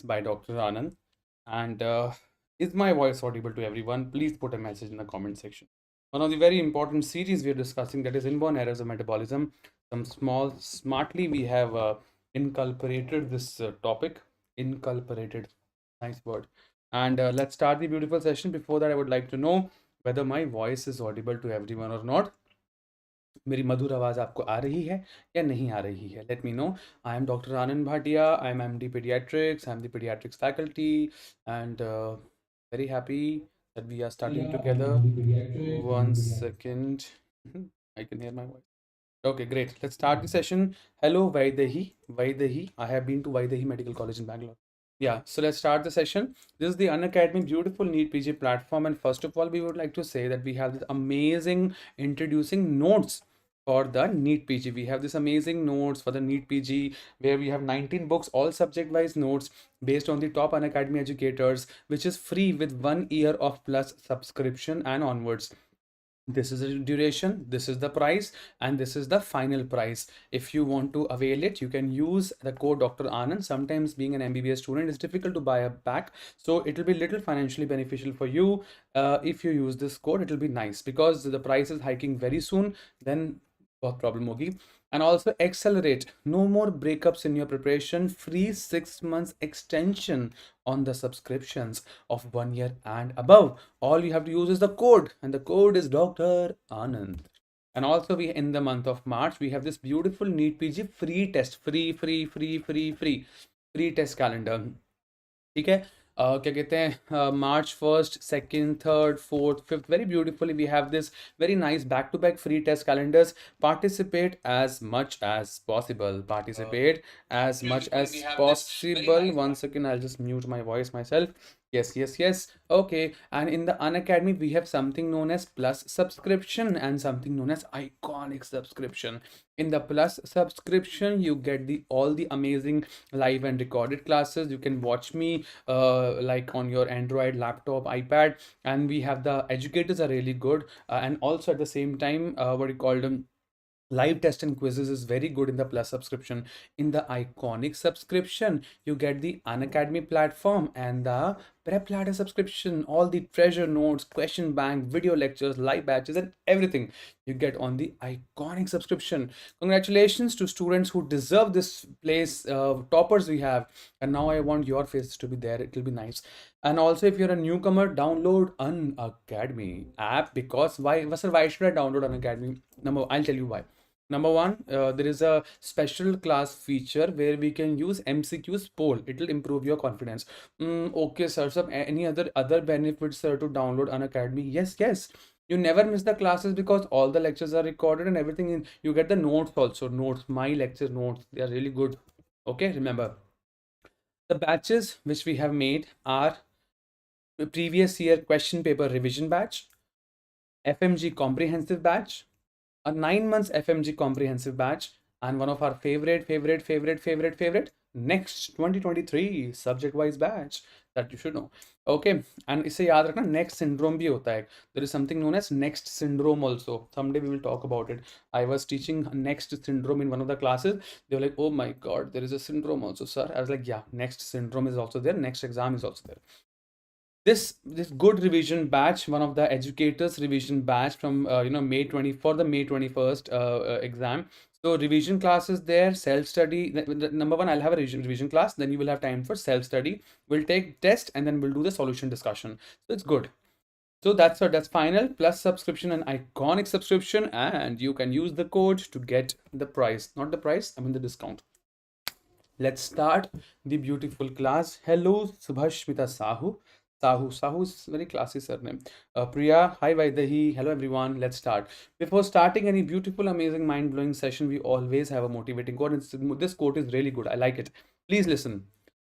by Dr. Anand. And is my voice audible to everyone? Please put a message in the comment section. One of the very important series we are discussing, that is inborn errors of metabolism. Smartly we have inculcated this topic. Inculcated, nice word. And let's start the beautiful session. Before that, I would like to know whether my voice is audible to everyone or not. मेरी मधुर आवाज़ आपको आ रही है या नहीं आ रही है? Let me know. I am Dr. Anand Bhatia. I am MD Pediatrics. I am the pediatrics faculty, and very happy that we are starting together. One second. I can hear my voice. Okay, great. Let's start the session. Hello, Vaidehi. Vaidehi. I have been to Vaidehi Medical College in Bangalore. Yeah, so let's start the session. This is the Unacademy beautiful NEET PG platform, and first of all, we would like to say that we have this amazing introducing notes for the NEET PG. We have this amazing notes for the NEET PG where we have 19 books, all subject-wise notes based on the top Unacademy educators, which is free with 1 year of plus subscription and onwards. This is the duration, this is the price, and this is the final price. If you want to avail it, you can use the code Dr. Anand. Sometimes being an MBBS student, it's difficult to buy a pack, so it will be little financially beneficial for you. If you use this code, it will be nice because the price is hiking very soon. Then बहुत problem होगी. And also accelerate, no more breakups in your preparation, free 6 months extension on the subscriptions of 1 year and above. All you have to use is the code, and the code is Dr. Anand. And also we in the month of March, we have this beautiful NEET PG free test, free test calendar. ठीक है. क्या कहते हैं, March 1st, 2nd, 3rd, 4th, 5th, very beautifully we have this very nice back-to-back free test calendars. Participate as much as possible. Participate as much as possible. One second, I'll just mute my voice myself. Yes. Okay, and in the Unacademy we have something known as plus subscription and something known as iconic subscription. In the plus subscription, you get all the amazing live and recorded classes. You can watch me like on your Android laptop, iPad, and we have the educators are really good, and also at the same time, what you call them, live test and quizzes is very good in the plus subscription. In the iconic subscription, you get the Unacademy platform and the prep ladder subscription, all the treasure notes, question bank, video lectures, live batches, and everything you get on the iconic subscription. Congratulations to students who deserve this place. Toppers we have, and now I want your faces to be there. It will be nice. And also, if you're a newcomer, download Unacademy app. Because why should I download Unacademy? I'll tell you why. Number one, there is a special class feature where we can use MCQs poll. It will improve your confidence. Okay, sir. So any other benefits, sir, to download Unacademy? Yes. You never miss the classes because all the lectures are recorded and everything. You get the notes also. Notes, my lecture notes. They are really good. Okay, remember. The batches which we have made are previous year question paper revision batch, FMG comprehensive batch, a 9 months FMG comprehensive batch, and one of our favorite next 2023 subject wise batch that you should know. Okay, and इसे याद रखना, next syndrome भी होता है. There is something known as next syndrome also. Someday we will talk about it. I was teaching next syndrome in one of the classes. They were like, oh my god, there is a syndrome also, sir. I was like, yeah, next syndrome is also there, next exam is also there. This good revision batch, one of the educators revision batch from May 20 for the May 21st exam. So revision classes there, self-study. Number one, I'll have a revision class, then you will have time for self-study. We'll take test and then we'll do the solution discussion. So it's good. So that's final plus subscription and iconic subscription, and you can use the code to get the price. Not the price, I mean the discount. Let's start the beautiful class. Hello, Subhashmita Sahu. Sahu is very classy surname. Priya, hi Vaidehi. Hello everyone. Let's start. Before starting any beautiful, amazing, mind-blowing session, we always have a motivating quote. This quote is really good. I like it. Please listen.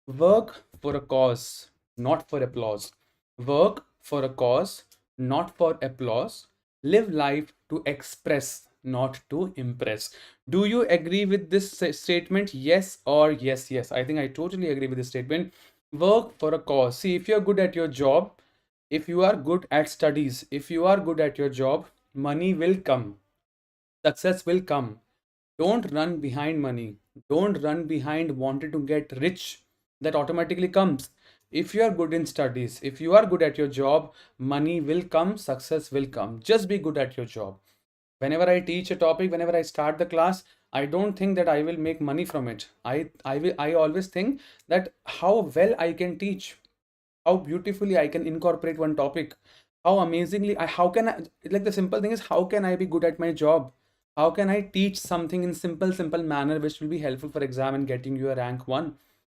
Work for a cause, not for applause. Work for a cause, not for applause. Live life to express, not to impress. Do you agree with this statement? Yes or yes? I think I totally agree with this statement. Work for a cause. See, if you're good at your job, if you are good at studies, if you are good at your job, money will come. Success will come. Don't run behind money. Don't run behind wanting to get rich. that automatically comes. If you are good in studies, if you are good at your job, money will come, success will come. Just be good at your job. Whenever I teach a topic, whenever I start the class, I don't think that I will make money from it. I always think that how well I can teach, how beautifully I can incorporate one topic, how amazingly how can I, like the simple thing is, how can I be good at my job? How can I teach something in simple manner which will be helpful for exam and getting you a rank one?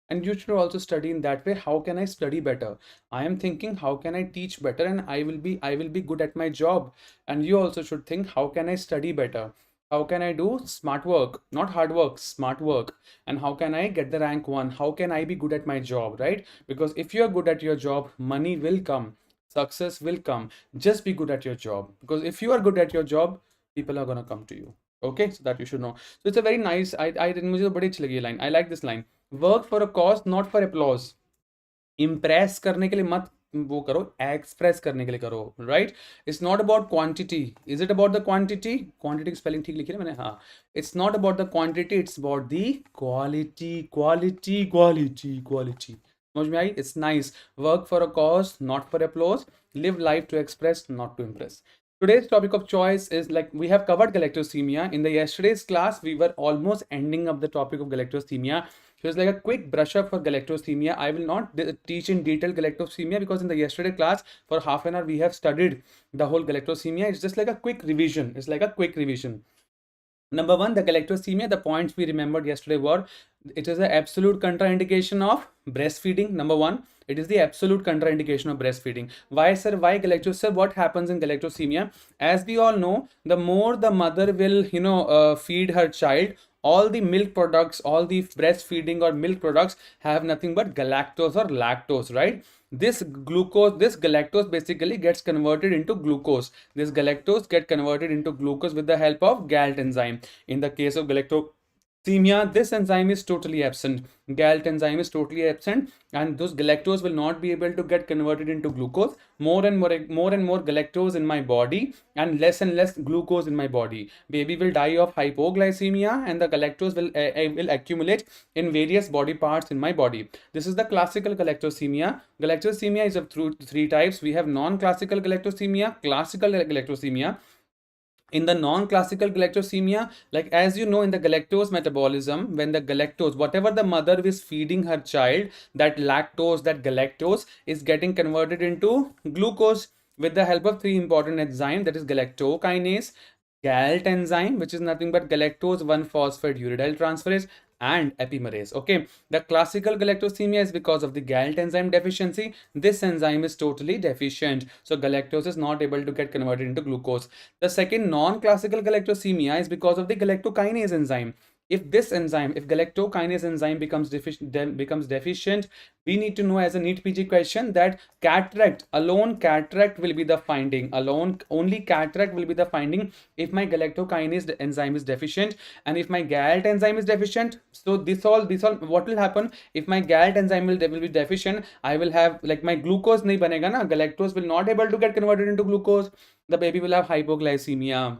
And you should also study in that way. How can I study better? I am thinking, how can I teach better and I will be good at my job? And you also should think, how can I study better? How can I do smart work, not hard work, smart work? And how can I get the rank one? How can I be good at my job, right? Because if you are good at your job, money will come, success will come. Just be good at your job, because if you are good at your job, people are gonna come to you. Okay, so that you should know. So it's a very nice, I मुझे तो बड़ी अच्छी लगी ये line. I like this line. Work for a cause, not for applause. Impress करने के लिए मत वो करो, एक्सप्रेस करने के लिए करो, right? It's not about quantity. Is it about the quantity? Quantity की स्पेलिंग ठीक लिखी है मैंने, हाँ. It's not about the quantity, it's about the quality. Quality quality quality, समझ में आई? It's nice. Work for a cause, not for applause. Live life to express, not to impress. Today's topic of choice is, like, we have covered galactosemia. In the yesterday's class, we were almost ending up the topic of galactosemia. So it's like a quick brush up for galactosemia. I will not teach in detail galactosemia because in the yesterday class for half an hour we have studied the whole galactosemia. It's just like a quick revision. It's like a quick revision. Number one, the galactosemia, the points we remembered yesterday were, it is an absolute contraindication of breastfeeding. Number one, it is the absolute contraindication of breastfeeding. Why, sir? Why galactosemia? What happens in galactosemia? As we all know, the more the mother will, feed her child, all the milk products, all the breastfeeding or milk products have nothing but galactose or lactose, right? This glucose, this galactose basically gets converted into glucose. This galactose get converted into glucose with the help of GALT enzyme. In the case of galactosemia, this enzyme is totally absent. GALT enzyme is totally absent, and those galactose will not be able to get converted into glucose. More and more galactose in my body, and less glucose in my body. Baby will die of hypoglycemia, and the galactose will accumulate in various body parts in my body. This is the classical galactosemia. Galactosemia is of three types. We have non-classical galactosemia, classical galactosemia. In the non-classical galactosemia, like, as you know, in the galactose metabolism, when the galactose, whatever the mother is feeding her child, that lactose, that galactose is getting converted into glucose with the help of three important enzymes, that is galactokinase, GALT enzyme, which is nothing but galactose 1-phosphate uridyl transferase, and epimerase. Okay, the classical galactosemia is because of the GALT enzyme deficiency. This enzyme is totally deficient, so galactose is not able to get converted into glucose. The second non-classical galactosemia is because of the galactokinase enzyme. If this enzyme, if galactokinase enzyme becomes deficient, we need to know, as a NEET PG question, that cataract will be the finding. Only cataract will be the finding if my galactokinase enzyme is deficient, and if my GALT enzyme is deficient. So this all, what will happen if my GALT enzyme will be deficient? I will have, like, my glucose nahi banega na, galactose will not able to get converted into glucose. The baby will have hypoglycemia,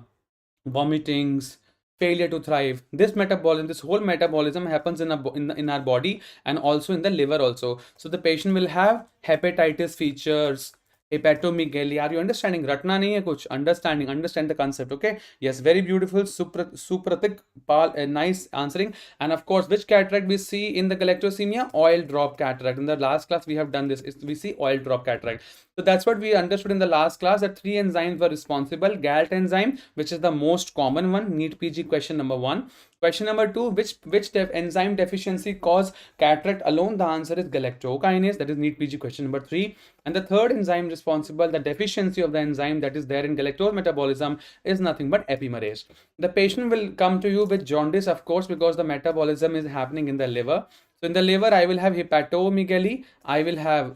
vomitings, failure to thrive. This metabolism, this whole metabolism happens in our body, and also in the liver also. So the patient will have hepatitis features, hepatomegaly. Are you understanding? Ratna nahi hai kuch. Understand the concept. Okay, yes, very beautiful. Supratik Pal, nice answering. And of course, which cataract we see in the galactosemia? Oil drop cataract. In the last class we have done this. We see oil drop cataract. So that's what we understood in the last class, that three enzymes were responsible. GALT enzyme, which is the most common one, NEET PG question number 1. Question number 2, which enzyme deficiency cause cataract alone? The answer is galactokinase, that is NEET PG question number 3. And the third enzyme responsible, the deficiency of the enzyme that is there in galactose metabolism, is nothing but epimerase. The patient will come to you with jaundice, of course, because the metabolism is happening in the liver. So in the liver, I will have hepatomegaly, I will have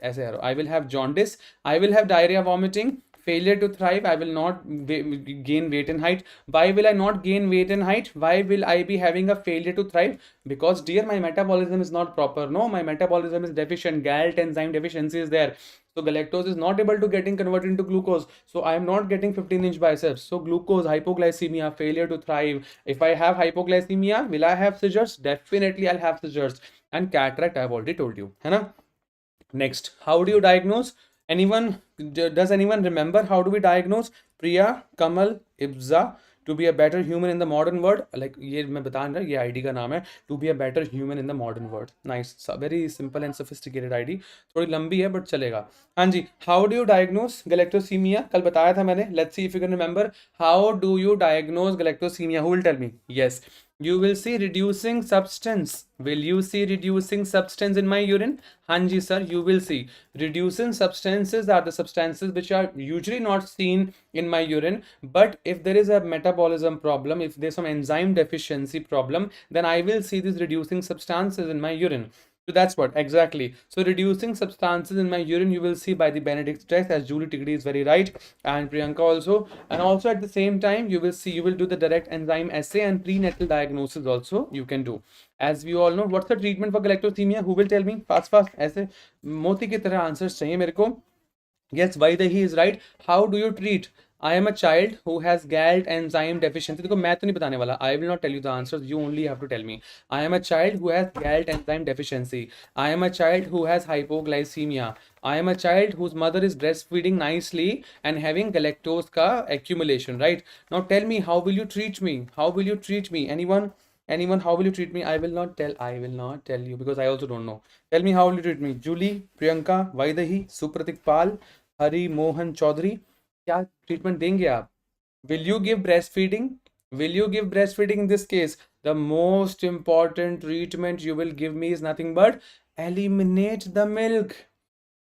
I will have jaundice, I will have diarrhea, vomiting, failure to thrive. I will not gain weight and height. Why will I not gain weight and height? Why will I be having a failure to thrive? Because, dear, my metabolism is not proper. No, my metabolism is deficient. GALT enzyme deficiency is there. So galactose is not able to getting converted into glucose. So I am not getting 15-inch biceps. So glucose, hypoglycemia, failure to thrive. If I have hypoglycemia, will I have seizures? Definitely I'll have seizures. and cataract I've already told you, है ना? Next, how do you diagnose? Anyone, does anyone remember how do we diagnose? Priya, Kamal, Ibza, to be a better human in the modern world. Like ये मैं बता रहा, ये ID का नाम है, to be a better human in the modern world. Nice, very simple and sophisticated ID. थोड़ी लंबी है but चलेगा. हाँ जी, how do you diagnose galactosemia? कल बताया था मैंने. Let's see if you can remember. How do you diagnose galactosemia? Who will tell me? Yes. You will see reducing substance. Will you see reducing substance in my urine? Hanji sir, you will see. Reducing substances are the substances which are usually not seen in my urine. But if there is a metabolism problem, if there's some enzyme deficiency problem, then I will see these reducing substances in my urine. So that's what exactly. So reducing substances in my urine, you will see by the Benedict test, as Julie Tigri is very right, and Priyanka also. And also at the same time, you will see, you will do the direct enzyme assay and prenatal diagnosis also you can do. As we all know, what's the treatment for galactosemia? Who will tell me? Fast, fast. ऐसे मोती की तरह answers चाहिए मेरे को. Yes, why the he is right. How do you treat? I am a child who has GALT enzyme deficiency. देखो मैं तो नहीं बताने वाला. I will not tell you the answers. You only have to tell me. I am a child who has GALT enzyme deficiency. I am a child who has hypoglycemia. I am a child whose mother is breastfeeding nicely and having galactose ka accumulation. Right now, tell me, how will you treat me? How will you treat me? Anyone? Anyone? How will you treat me? I will not tell. I will not tell you because I also don't know. Tell me, how will you treat me? Julie, Priyanka, Vaidehi, Supratik Pal, हरी मोहन चौधरी, क्या treatment देंगे आप? Will you give breast feeding? Will you give breast feeding? In this case the most important treatment you will give me is nothing but eliminate the milk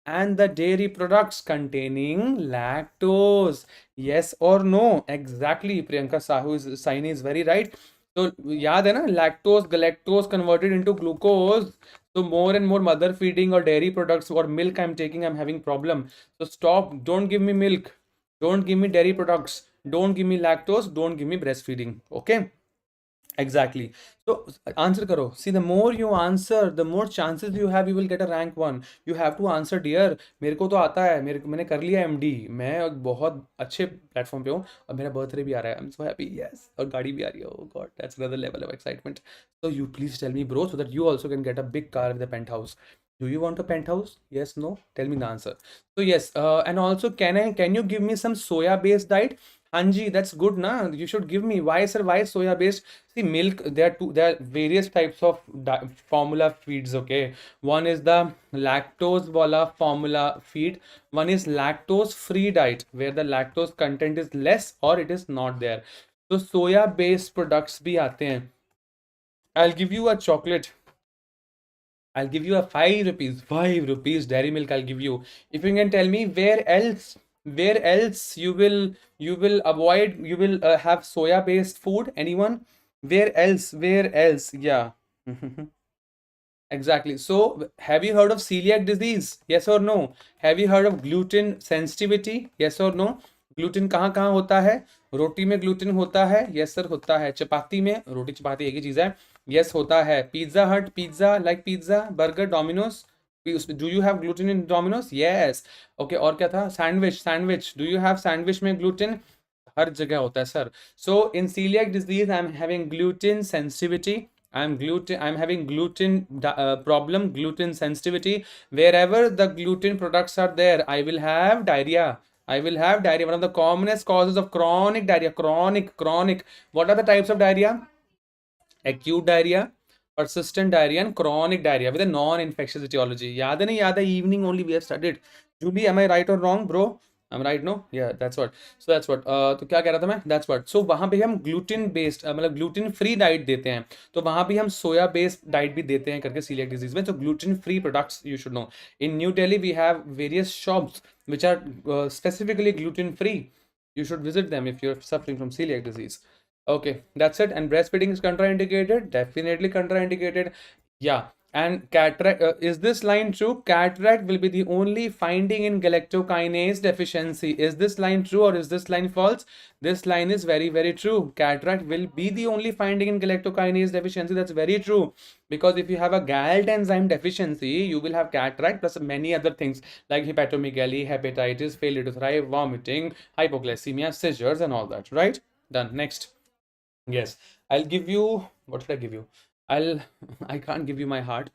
and the dairy products containing lactose. Yes or no? Exactly, Priyanka Sahu is Saini is very right. So याद है ना, lactose galactose converted into glucose. So more and more mother feeding or dairy products or milk I'm taking, I'm having problem. So stop. Don't give me milk. Don't give me dairy products. Don't give me lactose. Don't give me breastfeeding. Okay. Exactly. So answer karo. See, the more you answer, the more chances you have you will get a rank 1. You have to answer dear. मेरे को तो आता है, मैंने कर लिया MD. मैं एक बहुत अच्छे प्लेटफॉर्म पे हूँ और मेरा बर्थडे भी आ रहा है. I'm so happy. Yes. और गाड़ी भी आ रही है. Oh God, that's another level of excitement. So you please tell me, bro, so that you also can get a big car with a penthouse. Do you want a penthouse? Yes, no? Tell me the answer. So yes, and also can you give me some soya based diet? Hanji, that's good, na? You should give me. Why, sir? Why soya based? See, milk, there are various types of formula feeds, okay? One is the lactose wala formula feed. One is lactose free diet, where the lactose content is less or it is not there. So soya based products bhi aate hain. I'll give you a chocolate. I'll give you a 5 rupees dairy milk. I'll give you. If you can tell me where else you will avoid, you will have soya based food. Anyone? Where else? Yeah. Exactly. So, have you heard of celiac disease? Yes or no? Have you heard of gluten sensitivity? Yes or no? Gluten कहाँ कहाँ होता है? रोटी में gluten होता है? Yes sir होता है. चपाती में, रोटी चपाती एक ही चीज़ है. यस होता है. Pizza Hut pizza, like pizza, burger, Domino's. Do you have gluten in Domino's? Yes. Okay, और क्या था? Sandwich. Do you have sandwich में ग्लूटेन? हर जगह होता है sir. So in coeliac disease I am having gluten sensitivity. I'm having gluten problem, gluten sensitivity. Wherever the gluten products are there, I will have diarrhea. I will have diarrhea. One of the commonest causes of chronic diarrhea. Chronic. What are the types of diarrhea? Acute diarrhea, persistent diarrhea, and chronic diarrhea with a non-infectious etiology. याद है नहीं याद है? Evening only we have studied. Julie, am I right or wrong, bro? I'm right, no? Yeah, that's what. So that's what. तो क्या कह रहा था मैं? That's what. So वहाँ पे हम gluten based मतलब gluten free diet देते हैं. तो वहाँ पे हम soya based diet भी देते हैं करके celiac disease में. तो gluten free products you should know. In New Delhi we have various shops which are specifically gluten free. You should visit them if you're suffering from celiac disease. Okay, that's it. And breastfeeding is contraindicated. Definitely contraindicated. Yeah. And cataract, is this line true? Cataract will be the only finding in galactokinase deficiency. Is this line true or is this line false? This line is very, very true. Cataract will be the only finding in galactokinase deficiency. That's very true. Because if you have a GALT enzyme deficiency, you will have cataract plus many other things like hepatomegaly, hepatitis, failure to thrive, vomiting, hypoglycemia, seizures, and all that. Right? Done. Next. Yes. I'll give you, what should I give you? I'll I can't give you my heart.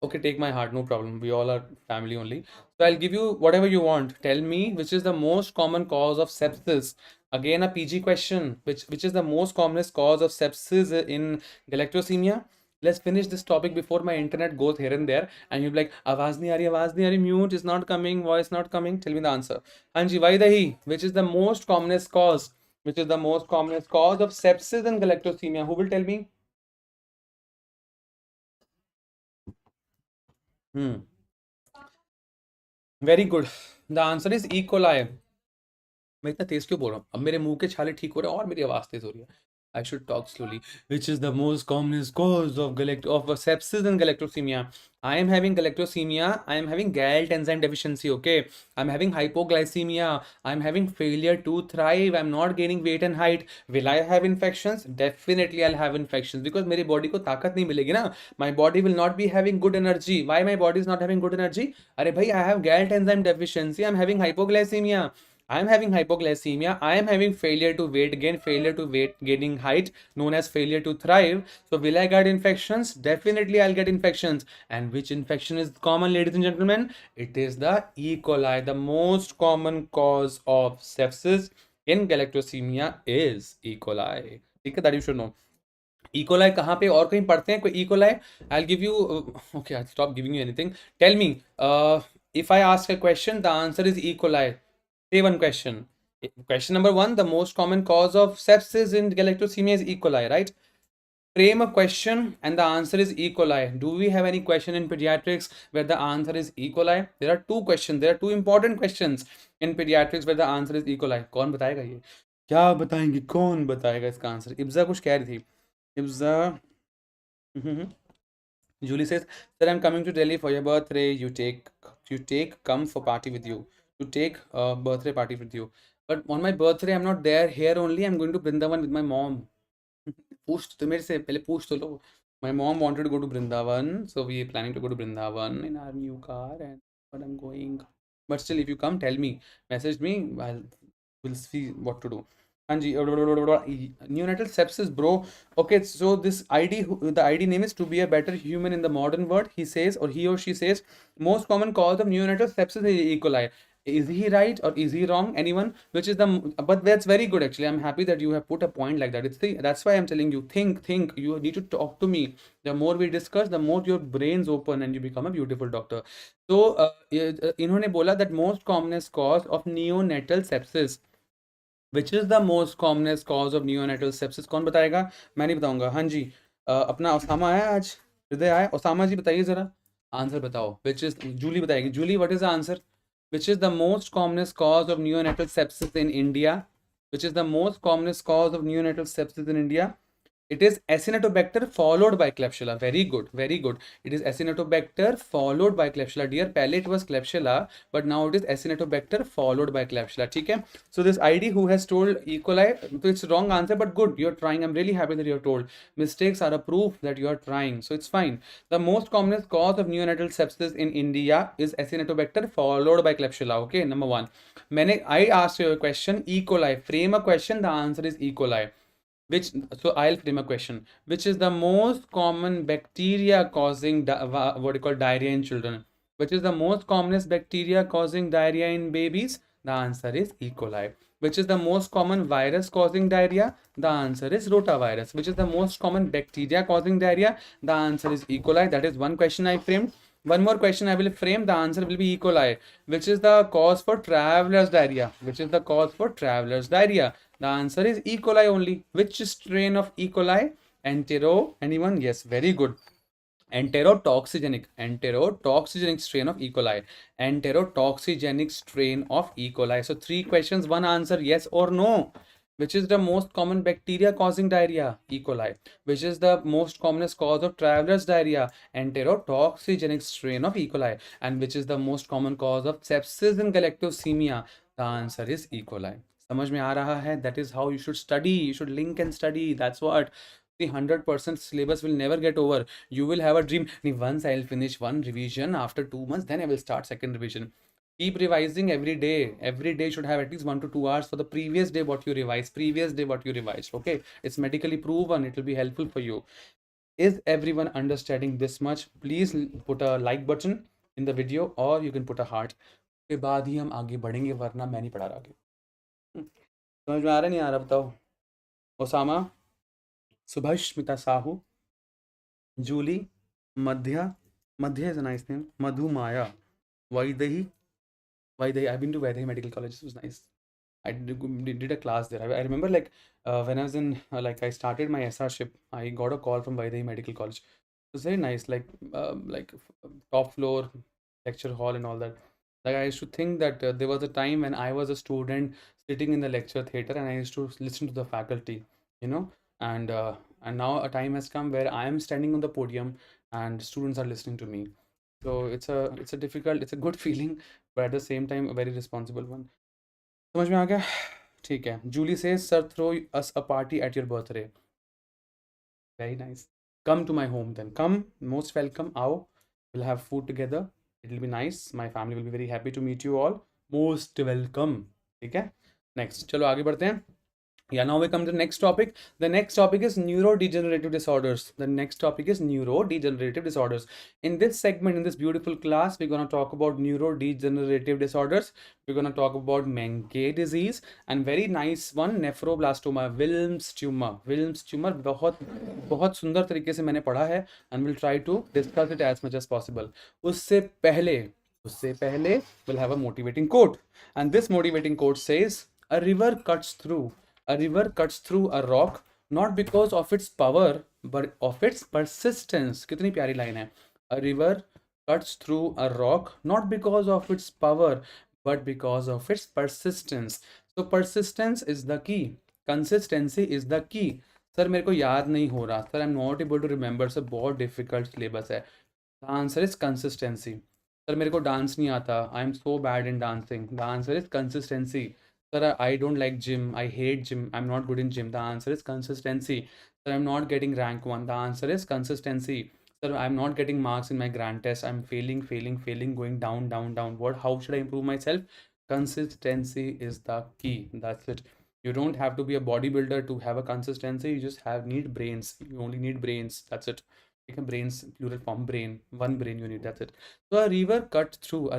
Okay, take my heart, no problem. We all are family only. So I'll give you whatever you want. Tell me which is the most common cause of sepsis. Again, a PG question. Which is the most commonest cause of sepsis in galactosemia? Let's finish this topic before my internet goes here and there, and you'll be like, आवाज नहीं आ रही, mute is not coming, voice not coming. Tell me the answer. Hanji, why the he? Which is the most commonest cause? Which is the most commonest cause of sepsis and galactosemia? Who will tell me? Hmm. Very good. The answer is E. coli. मैं इतना तेज क्यों बोल रहा हूँ? अब मेरे मुंह के छाले ठीक हो रहे हैं और मेरी आवाज तेज हो रही है. I should talk slowly. Which is the most commonest cause of sepsis and galactosemia? I am having galactosemia. I am having GALT enzyme deficiency. Okay, I'm having hypoglycemia. I'm having failure to thrive. I'm not gaining weight and height. Will I have infections? Definitely, I'll have infections because मेरी body को ताकत नहीं मिलेगी ना. My body will not be having good energy. Why my body is not having good energy? अरे भाई, I have GALT enzyme deficiency. I'm having hypoglycemia. I am having hypoglycemia. I am having failure to weight gain, failure to weight gaining height, known as failure to thrive. So, will I get infections? Definitely, I'll get infections. And which infection is common, ladies and gentlemen? It is the E. coli. The most common cause of sepsis in galactosemia is E. coli. ठीक है, that you should know. E. coli कहाँ पे और कहीं पढ़ते हैं कोई E. coli? I'll give you. Okay, I'll stop giving you anything. Tell me. If I ask a question, the answer is E. coli. Say one question. Question number one, the most common cause of sepsis in galactosemia is E. coli, right? Frame a question and the answer is E. coli. Do we have any question in pediatrics where the answer is E. coli? There are two questions. There are two important questions in pediatrics where the answer is E. coli. कौन बताएगा ये? क्या बताएंगे? कौन बताएगा इसका answer? इब्जा कुछ कह रही थी. इब्जा. Julie says, "Sir, I'm coming to Delhi for your birthday. You take come for party with you. To take a birthday party with you. But on my birthday, I'm not there. Here only. I'm going to Brindavan with my mom." पूछ तो मेरे से पहले पूछ तो लो. My mom wanted to go to Brindavan, so we are planning to go to Brindavan in our new car, and but I'm going. But still, if you come, tell me. Message me. We'll see what to do. Anji, neonatal sepsis, bro. Okay, so this ID, the ID name is to be a better human in the modern world. He says, or he or she says, most common cause of neonatal sepsis is E. coli. Is he right or is he wrong? Anyone? Which is the, but that's very good actually. I'm happy that you have put a point like that. That's why I'm telling you, think. You need to talk to me. The more we discuss, the more your brains open and you become a beautiful doctor. So, इन्होंने बोला that most commonest cause of neonatal sepsis. Which is the most commonest cause of neonatal sepsis? कौन बताएगा? मैं नहीं बताऊंगा. हाँ जी. अपना Osama आया आज? हृदय आया? ओसामा जी बताइए जरा. आंसर बताओ. विच इज, जूली बताएगी. Julie, what is the answer? Which is the most commonest cause of neonatal sepsis in India? Which is the most commonest cause of neonatal sepsis in India? It is Acinetobacter followed by Klebsiella. Very good, very good. It is Acinetobacter followed by Klebsiella. Dear, पहले it was Klebsiella, but now it is Acinetobacter followed by Klebsiella. ठीक है? So this ID who has told E. coli, so it's wrong answer, but good, you're trying. I'm really happy that you're told. Mistakes are a proof that you are trying, so it's fine. The most commonest cause of neonatal sepsis in India is Acinetobacter followed by Klebsiella. Okay, number one. I asked you a question, E. coli. Frame a question. The answer is E. coli. Which, so I'll frame a question. Which is the most common bacteria causing what you call diarrhea in children? Which is the most commonest bacteria causing diarrhea in babies? The answer is E. coli. Which is the most common virus causing diarrhea? The answer is rotavirus. Which is the most common bacteria causing diarrhea? The answer is E. coli. That is one question I framed. One more question I will frame. The answer will be E. coli. Which is the cause for traveler's diarrhea? Which is the cause for traveler's diarrhea? The answer is E. coli only. Which strain of E. coli? Entero. Anyone? Yes, very good. Enterotoxigenic strain of E. coli. Enterotoxigenic strain of E. coli. So three questions, one answer, yes or no. Which is the most common bacteria causing diarrhea? E. coli. Which is the most commonest cause of traveler's diarrhea? Enterotoxigenic strain of E. coli. And which is the most common cause of sepsis in galactosemia? The answer is E. coli. समझ में आ रहा है? That is how you should study. You should link and study. That's what. The 100% syllabus will never get over. You will have a dream. Once I'll finish one revision, after 2 months, then I will start second revision. Keep revising every day. Every day should have at least 1 to 2 hours for the previous day what you revised. Okay, it's medically proven. It will be helpful for you. Is everyone understanding this much? Please put a like button in the video or you can put a heart. के बाद ही हम आगे बढ़ेंगे, वरना मैं नहीं पढ़ा रहा आगे। समझ में आ रहा नहीं आ रहा बताओ? ओसामा, सुभाष्मिता साहू, जूली, मध्या, मध्या is a nice name, Madhu Maya, Vaidehi, Vaidehi. I've been to Vaidehi Medical College. It was nice. I did a class there. I remember like when I was in like I started my SR-ship, I got a call from Vaidehi Medical College. It was very nice, like top floor lecture hall and all that. Like I used to think that there was a time when I was a student sitting in the lecture theater and I used to listen to the faculty, you know, and now a time has come where I am standing on the podium and students are listening to me. So it's a difficult, it's a good feeling, but at the same time a very responsible one. समझ में आ गया? ठीक है. Julie says, "Sir, throw us a party at your birthday." Very nice. Come to my home then. Come, most welcome. आओ. We'll have food together. It'll be nice. My family will be very happy to meet you all. Most welcome. ठीक है? Next. चलो आगे बढ़ते हैं. Yeah, now we come to the next topic. The next topic is neurodegenerative disorders. The next topic is neurodegenerative disorders. In this segment, in this beautiful class, we're going to talk about neurodegenerative disorders. We're going to talk about Menkes disease and very nice one, nephroblastoma, Wilms tumor. Wilms tumor बहुत बहुत सुंदर तरीके से मैंने पढ़ा है and we'll try to discuss it as much as possible. उससे पहले we'll have a motivating quote. And this motivating quote says, a river cuts through a rock not because of its power but of its persistence. कितनी प्यारी line है. A river cuts through a rock not because of its power but because of its persistence. So persistence is the key. Consistency is the key. Sir मेरे को याद नहीं हो रहा. Sir I am not able to remember. Sir बहुत difficult syllabus है. The answer is consistency. Sir मेरे को डांस नहीं आता. I am so bad in dancing. The answer is consistency. Sir, I don't like gym. I hate gym. I'm not good in gym. The answer is consistency. Sir, I'm not getting rank 1. The answer is consistency. Sir, I'm not getting marks in my grand test. I'm failing, going down, down, down. How should I improve myself? Consistency is the key. That's it. You don't have to be a bodybuilder to have a consistency. You just need brains. You only need brains. That's it. Brains, plural form, brain. One brain you need. That's it. So a river cuts through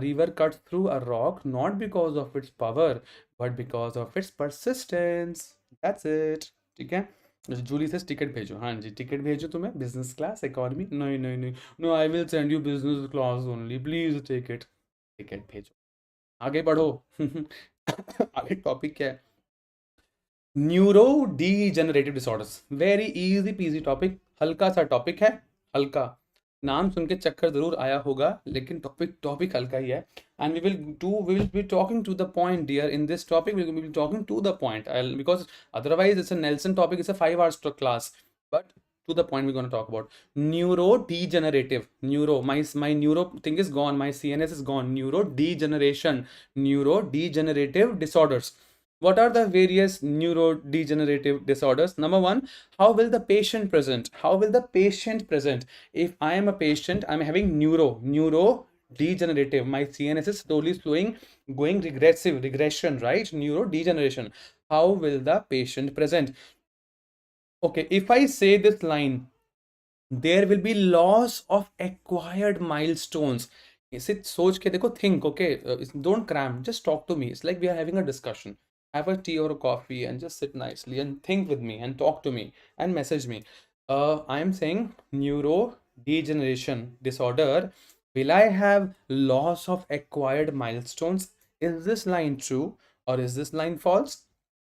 a rock not because of its power but because of its persistence. That's it. ठीक है. जूली से ticket भेजो. हाँ जी, ticket भेजो तुम्हें business class economy. नहीं no, I will send you business class only. Please take it. Ticket भेजो. आगे बढ़ो. आगे टॉपिक क्या है? Neurodegenerative disorders. Very easy PG topic. हल्का सा टॉपिक है. हल्का. नाम सुन के चक्कर जरूर आया होगा लेकिन टॉपिक हल्का ही है. And we will be talking to the point, dear. In this topic we will be talking to the point. Because otherwise it's a Nelson topic. It's a 5 hours class, but to the point we're going to talk about neurodegenerative. My neuro thing is gone. My CNS is gone. Neurodegenerative disorders. What are the various neurodegenerative disorders? Number 1, how will the patient present? If I am a patient, I'm having neurodegenerative. My CNS is slowly going regression, right? Neurodegeneration. How will the patient present? Okay, if I say this line, there will be loss of acquired milestones. Sit, सोच के देखो, think, okay? Don't cram, just talk to me. It's like we are having a discussion. Have a tea or a coffee and just sit nicely and think with me and talk to me and message me. I am saying neurodegeneration disorder. Will I have loss of acquired milestones? Is this line true or is this line false?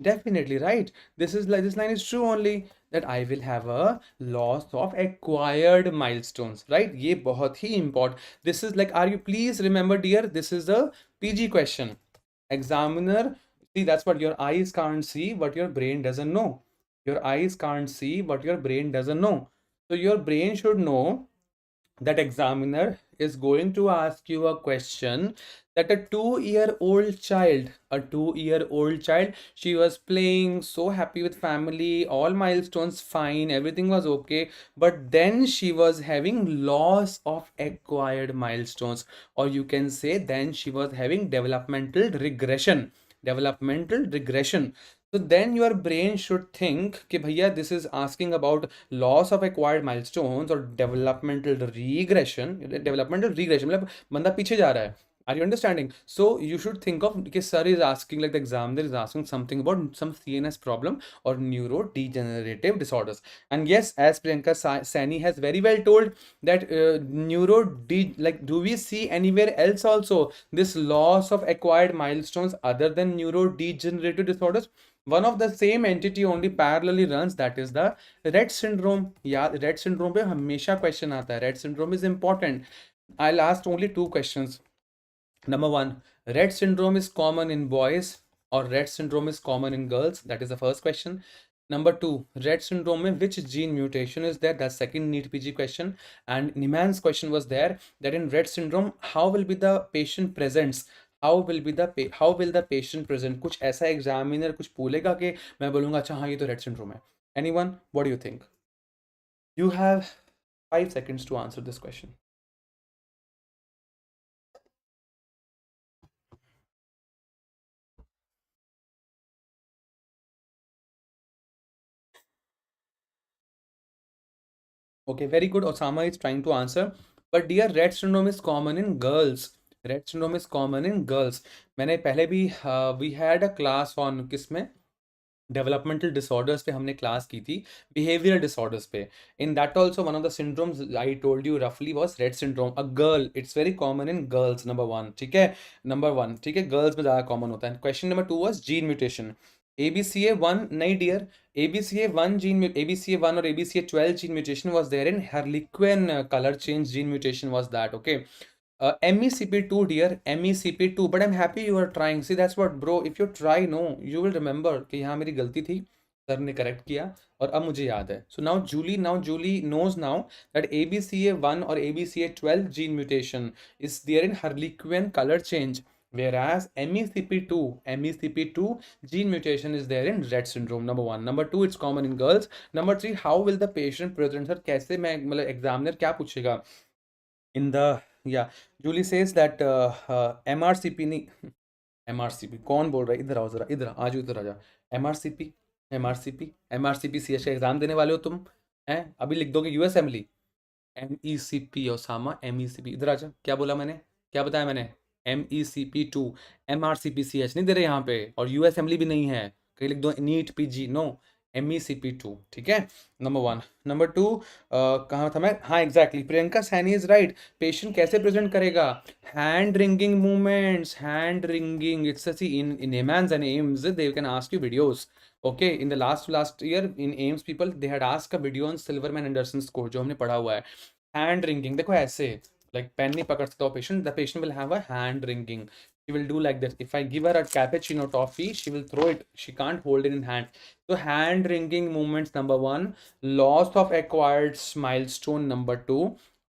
Definitely, right? This line is true only, that I will have a loss of acquired milestones, right? ये बहुत ही important. This is like, are you, please remember, dear, this is a PG question. Examiner, see, that's what your eyes can't see, what your brain doesn't know. Your eyes can't see what your brain doesn't know. So your brain should know that examiner is going to ask you a question that a 2-year-old child, she was playing, so happy with family, all milestones fine, everything was okay, but then she was having loss of acquired milestones, or you can say then she was having developmental regression. So then your brain should think कि भैया this is asking about loss of acquired milestones or developmental regression मतलब बंदा पीछे जा रहा है. Are you understanding? So you should think of कि sir is asking, like the examiner is asking something about some CNS problem or neurodegenerative disorders. And yes, as Priyanka Sani has very well told that like do we see anywhere else also this loss of acquired milestones other than neurodegenerative disorders? One of the same entity only parallelly runs, that is the Rett syndrome. Yeah, Rett syndrome पे हमेशा question आता है. Rett syndrome is important. I'll ask only two questions. Number one, Rett syndrome is common in boys or Rett syndrome is common in girls? That is the first question. Number two, Rett syndrome में which gene mutation is there? That's second NEET PG question. And Niman's question was there that in Rett syndrome, how will be the patient presents? How will the patient present? कुछ ऐसा examiner कुछ बोलेगा कि मैं बोलूँगा अच्छा हाँ ये तो Rett syndrome है. Anyone? What do you think? You have 5 seconds to answer this question. Okay, very good. Osama is trying to answer. But dear, Rett syndrome is common in girls. Rett syndrome is common in girls. मैंने पहले भी we had a class on किसमें developmental disorders पे हमने class की थी, behavioural disorders पे. In that also one of the syndromes I told you रफली was Rett syndrome. A girl, it's very common in girls. Number one, ठीक है. Number one, ठीक है, गर्ल्स में ज़्यादा कॉमन होता है. Question number two was gene mutation. ABCA one नहीं dear. ABCA one gene, ABCA one और ABCA 12 gene mutation was there in Harlequin color change gene mutation was that. Okay. MECP2 dear, MECP2, but I'm happy you are trying. See, that's what bro, if you try, no, you will remember कि यहाँ मेरी गलती थी, sir ने correct किया और अब मुझे याद है. So now Julie knows now that ABCA1 or ABCA12 gene mutation is there in Harlequin color change, whereas MECP2 gene mutation is there in Rett syndrome. Number one. Number two, it's common in girls. Number three, how will the patient present? Sir कैसे मैं मतलब examiner क्या पूछेगा in the, yeah, Julie says that MRCP नहीं, MRCP कौन बोल रहा है? इधर आओ जरा, इधर आज इधर आ जा. MRCP, MRCP CH का एग्जाम देने वाले हो तुम हैं? अभी लिख दोगे US Emily. MECP Osama, MECP इधर आ जा. क्या बोला मैंने, क्या बताया मैंने? MECP2, MRCP CH नहीं दे रहे यहाँ पे, और यूएस एमली भी नहीं है. कहीं लिख दो नीट PG, नो, MECP2. ठीक है, नंबर वन. नंबर टू, कहाँ था मैं? हाँ exactly, Priyanka Saini is right. Patient कैसे प्रेजेंट करेगा? Hand ringing movements, hand ringing. It's in AIIMS and AIIMS they can ask you videos. Okay, in the last year in AIIMS people they had asked a video on Silverman Anderson score, जो हमने पढ़ा हुआ है. Hand ringing देखो ऐसे, like pen नहीं पकड़ सकता patient, the patient will have a hand ringing. She will do like this. If I give her a cappuccino toffee, she will throw it. She can't hold it in hand. So hand wringing movements number one, loss of acquired milestone number two,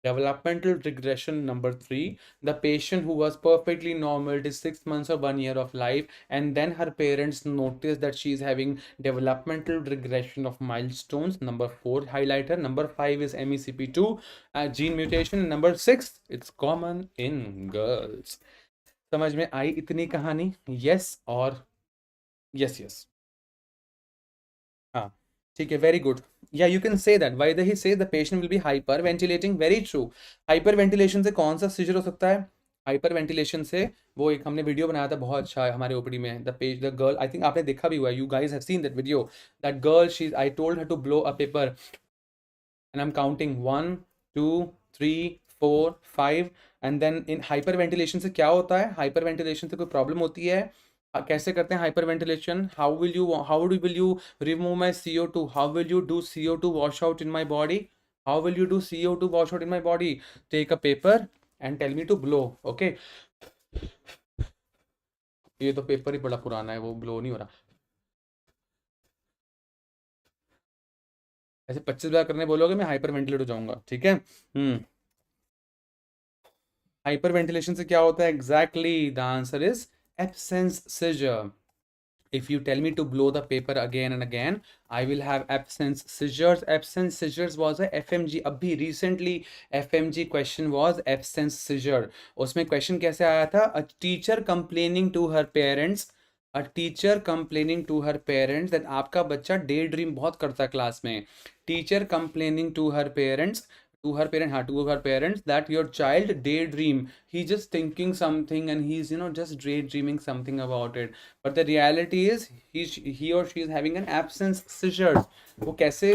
developmental regression number three, the patient who was perfectly normal till 6 months or 1 year of life, and then her parents notice that she is having developmental regression of milestones. Number four, highlighter. Number five is MECP2 gene mutation. Number six, it's common in girls. समझ में आई इतनी कहानी? Yes और yes yes. हाँ ठीक है, very good. Yeah you can say that why he say the patient will be hyperventilating. Very true. Hyperventilation से कौन सा सीजर हो सकता है? हाइपर वेंटिलेशन से वो एक हमने वीडियो बनाया था बहुत अच्छा है हमारे ओपीडी में, द गर्ल, आई थिंक आपने देखा भी हुआ है, you guys have seen that video. That girl, she, I told her to blow a paper and I'm counting 1 2 3 4 5 and then in hyperventilation से क्या होता है? hyperventilation से कोई प्रॉब्लम होती है? कैसे करते हैं hyperventilation? How will you remove my CO2? How will you do CO2 wash out in my body? How will you do CO2 wash out in my body? Take a paper and tell me to blow. Okay, ये तो paper ही बड़ा पुराना है, वो blow नहीं हो रहा. ऐसे 25 बार करने बोलोगे मैं हाइपर वेंटिलेट हो जाऊंगा. ठीक है. हाइपर वेंटिलेशन से क्या होता है? Exactly, the answer is absence seizure. If you tell me to blow the paper again and again, I will have absence seizures. Absence seizures was a FMG. अभी recently FMG question was absence seizure. उसमें question कैसे आया था? A teacher complaining to her parents a teacher complaining to her parents that आपका बच्चा daydream बहुत करता है क्लास में. Teacher complaining to her parents, to her parent, to her parents, that your child daydream, he just thinking something and he's just daydreaming something about it, but the reality is he or she is having an absence seizures. वो कैसे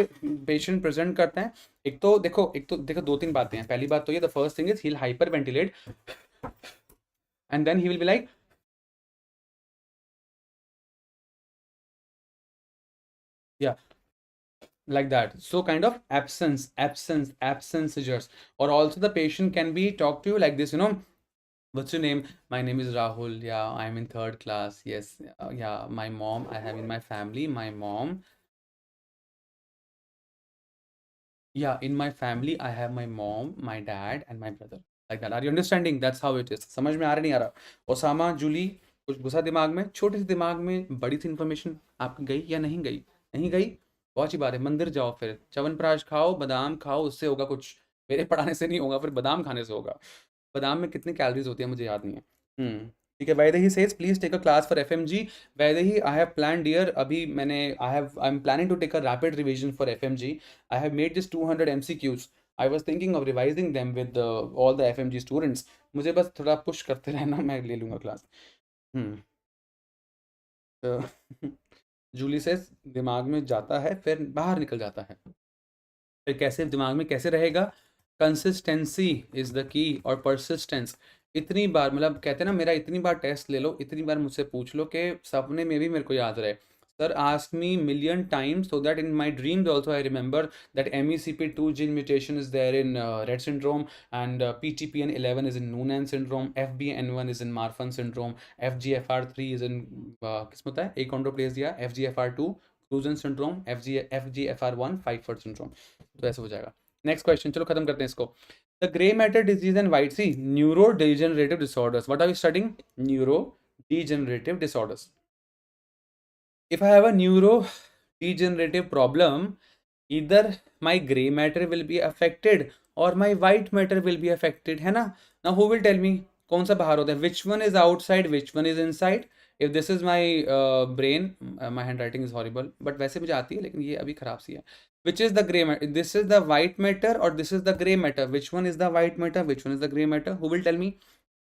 patient present करते हैं? एक तो देखो दो तीन बातें हैं. पहली बात तो ये, the first thing is he hyperventilate and then he will be like, yeah, like that. So kind of absence seizures. Or also the patient can be talk to you like this, what's your name? My name is Rahul. Yeah, I'm in third class. Yes. Yeah, my mom, I have in my family, my mom. Yeah, in my family, I have my mom, my dad, and my brother. Like that. Are you understanding? That's how it is. समझ में आ रहा नहीं आ रहा? Osama, Jully, कुछ घुसा दिमाग में, छोटे से दिमाग में बड़ी सी इन्फॉर्मेशन आपकी गई या नहीं गई? नहीं गई? बहुत अच्छी बात है. मंदिर जाओ, फिर च्यवनप्राश खाओ, बादाम खाओ, उससे होगा कुछ. मेरे पढ़ाने से नहीं होगा, फिर बादाम खाने से होगा. बादाम में कितनी कैलोरीज होती है मुझे याद नहीं है. ठीक है. Vaidehi says please take a class for FMG. Vaidehi, I have plan dear, अभी मैंने I am planning to take a rapid revision for FMG. I have made this 200 MCQs. I was thinking of revising them with all the FMG students. मुझे बस थोड़ा push करते रहना, मैं ले लूँगा क्लास. हम्म. तो जूली से दिमाग में जाता है फिर बाहर निकल जाता है. फिर कैसे दिमाग में कैसे रहेगा? कंसिस्टेंसी इज द की, और परसिस्टेंस. इतनी बार, मतलब कहते हैं ना, मेरा इतनी बार टेस्ट ले लो, इतनी बार मुझसे पूछ लो कि सपने में भी मेरे को याद रहे. Sir ask me million times so that in my dreams also I remember that MECP2 gene mutation is there in Rett syndrome, and PTPN11 is in Noonan syndrome, FBN1 is in Marfan syndrome, FGFR3 is in किस में होता है achondroplasia, FGFR2 Cruzen syndrome, FGFR1 Pfeiffer syndrome. तो ऐसे हो जाएगा. Next question, चलो खत्म करते हैं इसको. The grey matter disease and white see neuro degenerative disorders. What are you studying? Neuro degenerative disorders. If I have a neurodegenerative problem, either my gray matter will be affected or my white matter will be affected, है ना? Now who will tell me कौन सा बाहर होता है? Which one is outside, which one is inside? If this is my brain, my handwriting is horrible, but वैसे मुझे आती है, लेकिन ये अभी खराब सी है. Which is the gray matter? This is the white matter or this is the gray matter? Which one is the white matter? Which one is the gray matter? Who will tell me?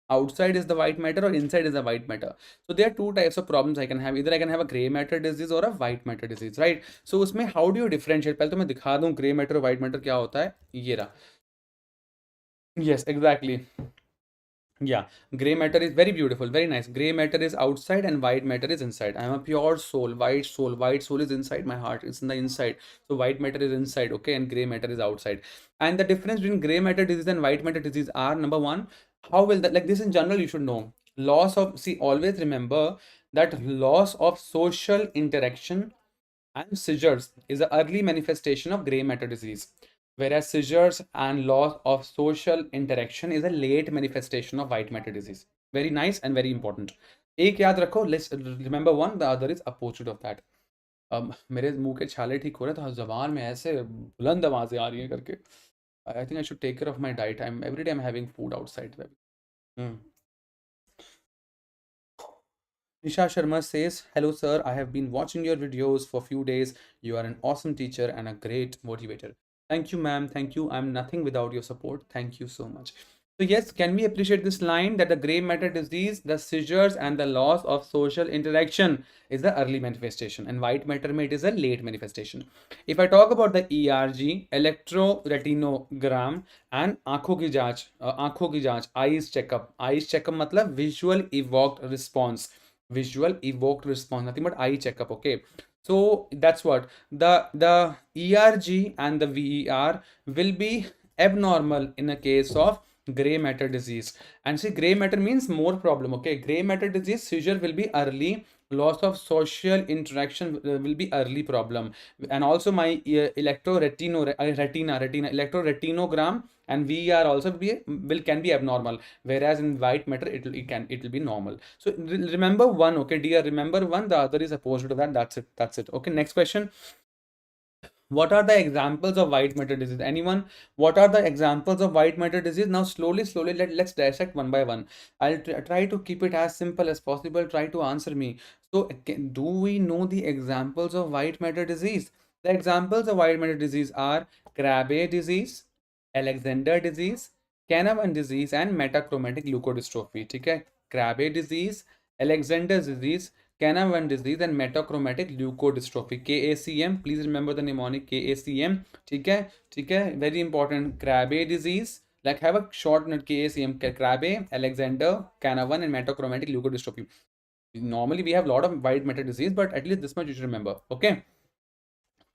Outside is the white matter or inside is the white matter? So there are two types of problems I can have. Either I can have a gray matter disease or a white matter disease, right? So उसमें how do you differentiate? पहले तो मैं दिखा दूँ gray matter और white matter क्या होता है. ये रहा. Yes, exactly. Yeah, gray matter is very beautiful, very nice. Gray matter is outside and white matter is inside. I am a pure soul, white soul. White soul is inside my heart. It's in the inside. So white matter is inside, okay, and gray matter is outside. And the difference between gray matter disease and white matter disease are, number one, how will that, like this in general you should know. Loss of, see, always remember that loss of social interaction and seizures is an early manifestation of gray matter disease, whereas seizures and loss of social interaction is a late manifestation of white matter disease. Very nice and very important. एक याद रखो, let's remember one, the other is opposite of that. मेरे मुंह के छाले ठीक हो रहे, तो जबान में ऐसे बुलंद आवाजें आ रही हैं करके. I think I should take care of my diet. Every day I'm having food outside. Hmm. Nisha Sharma says, hello sir, I have been watching your videos for a few days. You are an awesome teacher and a great motivator. Thank you, ma'am. Thank you. I'm nothing without your support. Thank you so much. So yes, can we appreciate this line that the gray matter disease, the seizures and the loss of social interaction is the early manifestation, and white matter it is a late manifestation. If I talk about the ERG, electroretinogram, and आंखों की जांच, eyes checkup मतलब visual evoked response. Visual evoked response, nothing but eye checkup, okay? So that's what the ERG and the VER will be abnormal in a case of gray matter disease. And see, gray matter means more problem, okay? Gray matter disease seizure will be early, loss of social interaction will be early problem, and also my electroretinogram and VER also can be abnormal, whereas in white matter it will be normal. So remember one, okay dear, remember one, the other is opposite to that. That's it. Okay, next question. What are the examples of white matter disease? Anyone? What are the examples of white matter disease? Now, slowly, let's dissect one by one. I'll try to keep it as simple as possible. Try to answer me. So, do we know the examples of white matter disease? The examples of white matter disease are Crabbe disease, Alexander disease, Canavan disease, and metachromatic leukodystrophy. Okay? Crabbe disease, Alexander disease, Canavan disease and metachromatic leukodystrophy, KACM. Please remember the mnemonic KACM. ठीक है very important. Crabbe disease, like have a short note, KACM, Crabbe, Alexander, Canavan and metachromatic leukodystrophy. Normally we have a lot of white matter disease, but at least this much you should remember. Okay,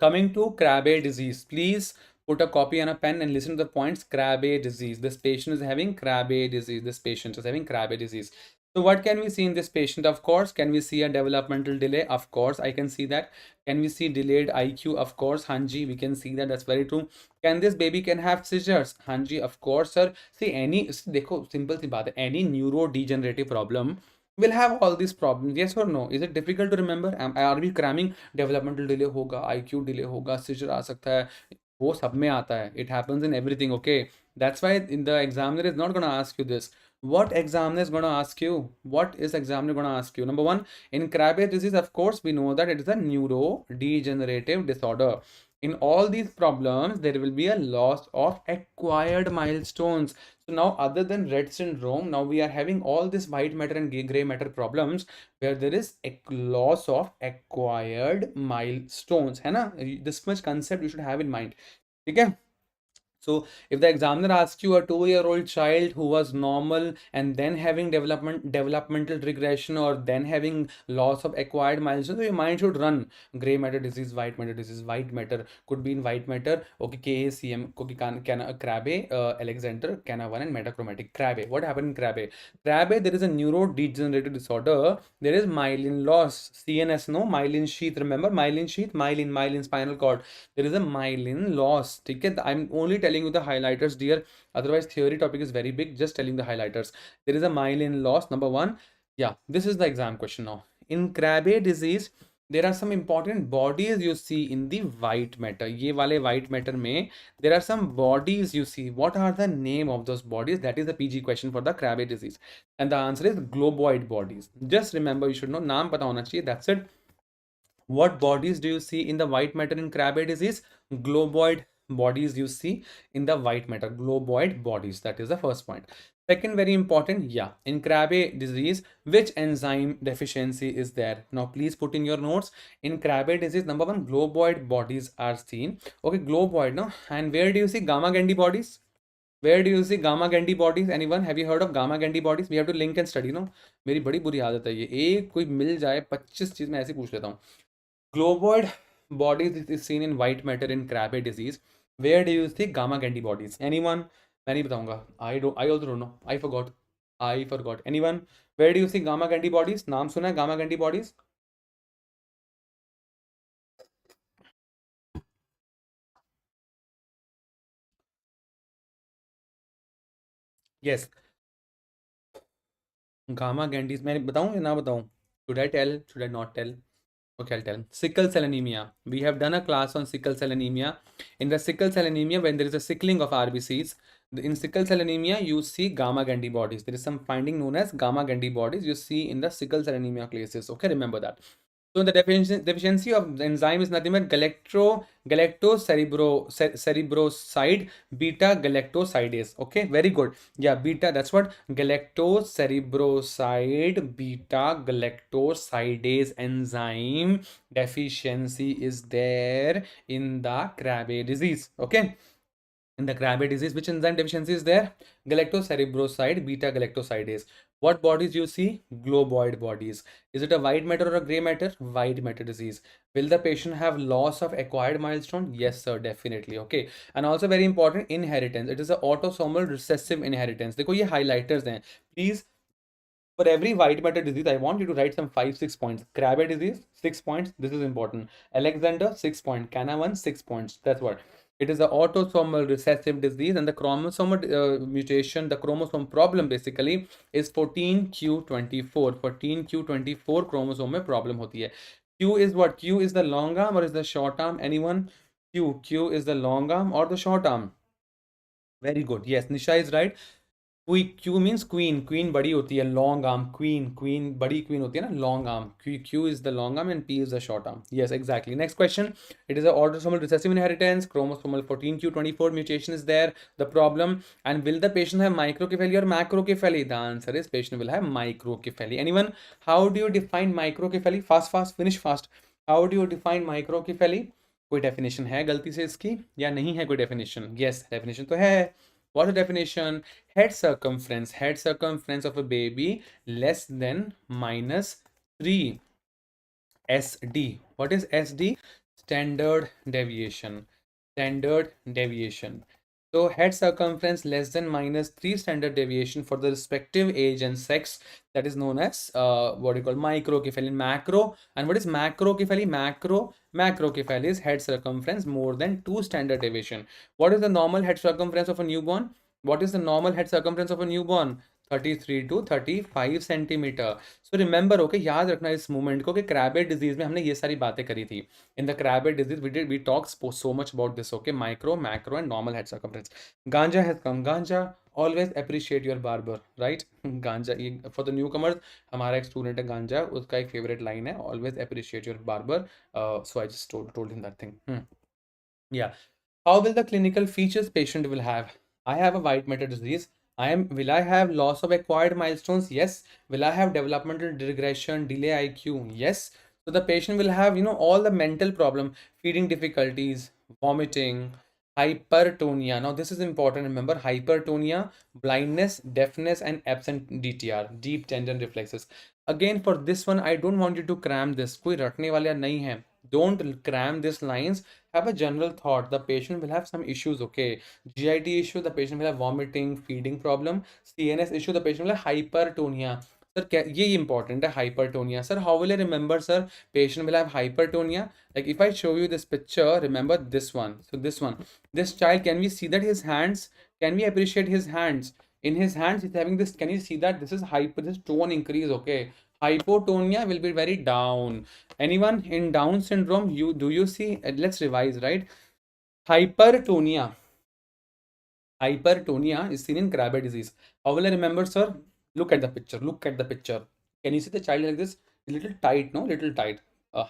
coming to Crabbe disease, please put a copy and a pen and listen to the points. Crabbe disease. This patient is having Crabbe disease. This patient is having Crabbe disease. So what can we see in this patient? Of course, can we see a developmental delay? Of course, I can see that. Can we see delayed IQ? Of course, Hanji, we can see that. That's very true. Can this baby can have seizures? Hanji, of course, sir. See, देखो simple सी बात है. Any neurodegenerative problem will have all these problems. Yes or no? Is it difficult to remember? Are we cramming developmental delay होगा, IQ delay होगा, seizure आ सकता है, वो सब में आता है. It happens in everything. Okay, that's why in the examiner is not going to ask you this. What examiner is going to ask you? What is examiner going to ask you? Number one, in Krabbe disease, of course, we know that it is a neurodegenerative disorder. In all these problems, there will be a loss of acquired milestones. So now, other than Rett syndrome, now we are having all this white matter and gray matter problems where there is a loss of acquired milestones. है ना? This much concept you should have in mind. Okay. So if the examiner asks you a 2-year-old child who was normal and then having developmental regression or then having loss of acquired milestones, so your mind should run gray matter disease, white matter disease. White matter could be in white matter. Okay, KACM, Crabbe, Alexander, Canavan, and metachromatic. Crabbe. What happened in Crabbe? Crabbe, there is a neurodegenerative disorder. There is myelin loss. CNS, no myelin sheath. Remember myelin sheath, myelin spinal cord. There is a myelin loss. Okay, I'm only telling you the highlighters, dear. Otherwise, theory topic is very big. Just telling the highlighters. There is a myelin loss. Number one. Yeah, this is the exam question now. In Krabbe disease, there are some important bodies you see in the white matter. ये वाले white matter में there are some bodies you see. What are the name of those bodies? That is the PG question for the Krabbe disease. And the answer is globoid bodies. Just remember, you should know. नाम पता होना चाहिए. That's it. What bodies do you see in the white matter in Krabbe disease? Globoid bodies you see in the white matter. Globoid bodies. That is the first point. Second, very important, yeah, in Krabbe disease, which enzyme deficiency is there? Now, please put in your notes. In Krabbe disease, number one, globoid bodies are seen. Okay, globoid, no? And where do you see gamma Gandhi bodies? Where do you see gamma Gandhi bodies? Anyone? Have you heard of gamma Gandhi bodies? We have to link and study, no? मेरी बड़ी बुरी आदत है ये, एक कोई मिल जाए 25 चीज मैं ऐसे पूछ लेता हूँ. Globoid bodies is seen in white matter in Krabbe disease. Where do you see gamma antibodies? Anyone? मैं नहीं बताऊंगा. I also don't know. I forgot. Anyone? Where do you see gamma antibodies? नाम सुना है gamma antibodies? Yes. Gamma antibodies. मैं बताऊं या ना बताऊं? Should I tell? Should I not tell? Okay, I'll tell. Sickle cell anemia. We have done a class on sickle cell anemia. In the sickle cell anemia, when there is a sickling of RBCs, in sickle cell anemia, you see gamma antibodies. There is some finding known as gamma antibodies you see in the sickle cell anemia cases. Okay, remember that. So the deficiency of the enzyme is nothing but galactocerebroside beta galactosidase. Okay, very good. Yeah, beta, that's what galactocerebroside beta galactosidase enzyme deficiency is there in the Krabbe disease. Okay. In the Krabbe disease, which enzyme deficiency is there? Galactocerebroside beta galactosidase. What bodies you see? Globoid bodies. Is it a white matter or a gray matter? White matter disease. Will the patient have loss of acquired milestone? Yes, sir, definitely. Okay. And also very important, inheritance. It is an autosomal recessive inheritance. देखो ये highlighters हैं. Please, for every white matter disease, I want you to write some 5-6 points. Krabbe disease, 6 points. This is important. Alexander, 6 points. Canavan, 6 points. That's what. It is an autosomal recessive disease, and the chromosomal mutation, the chromosome problem basically is 14q24. 14q24 chromosome में problem होती है. Q is what? Q is the long arm or is the short arm? Anyone? Q Q is the long arm or the short arm? Very good. Yes, Nisha is right. Q means queen. Queen बड़ी होती है, long arm. Queen बड़ी queen होती है ना, long arm. Q is the long arm and P is the short arm. Yes, exactly. Next question. It is a autosomal recessive inheritance. Chromosomal 14q24 mutation is there. The problem, and will the patient have microcephaly or macrocephaly? The answer is patient will have microcephaly. Anyone? How do you define microcephaly? Fast, finish fast. How do you define microcephaly? कोई definition है गलती से इसकी या नहीं है कोई definition? Yes, definition तो है. What's the definition? Head circumference of a baby less than minus 3 SD. What is SD? Standard deviation. Standard deviation. So head circumference less than minus 3 standard deviation for the respective age and sex, that is known as what you call microcephaly. Macro, and what is macrocephaly? Macrocephaly is head circumference more than 2 standard deviation. What is the normal head circumference of a newborn? What is the normal head circumference of a newborn? 33 to 35 centimetre. So remember okay, याद रखना इस movement को कि क्रैबेट disease में हमने ये सारी बातें करी थी. In the Krabbe disease we talk so much about this. Okay, micro, macro and normal head circumference. Ganja has come. Ganja, always appreciate your barber, right. Ganja, for the newcomers, हमारा एक स्टूडेंट है गांजा, उसका एक फेवरेट लाइन है, always appreciate your barber. So I just told him that thing. Yeah. How will the clinical features patient will have? I have a white matter disease. Will I have loss of acquired milestones? Yes. Will I have developmental regression, delay IQ? Yes. So the patient will have, all the mental problem, feeding difficulties, vomiting, hypertonia. Now this is important. Remember, hypertonia, blindness, deafness, and absent DTR, deep tendon reflexes. Again, for this one, I don't want you to cram this. कोई रटने वाला नहीं है. Don't cram these lines. Have a general thought. The patient will have some issues. Okay, GIT issue, the patient will have vomiting, feeding problem. CNS issue, the patient will have hypertonia. Sir, ये important है, hypertonia. Sir, how will I remember, sir? Patient will have hypertonia. Like if I show you this picture, remember this one. So this one, this child, can we see that his hands? Can we appreciate his hands? In his hands, he's having this. Can you see that this is hyper? This tone increase. Okay, hypotonia will be very down. Anyone in Down syndrome, you see? Let's revise, right? Hypertonia. Hypertonia is seen in Craba disease. How will I remember, sir? Look at the picture. Look at the picture. Can you see the child like this? A little tight, no? Little tight.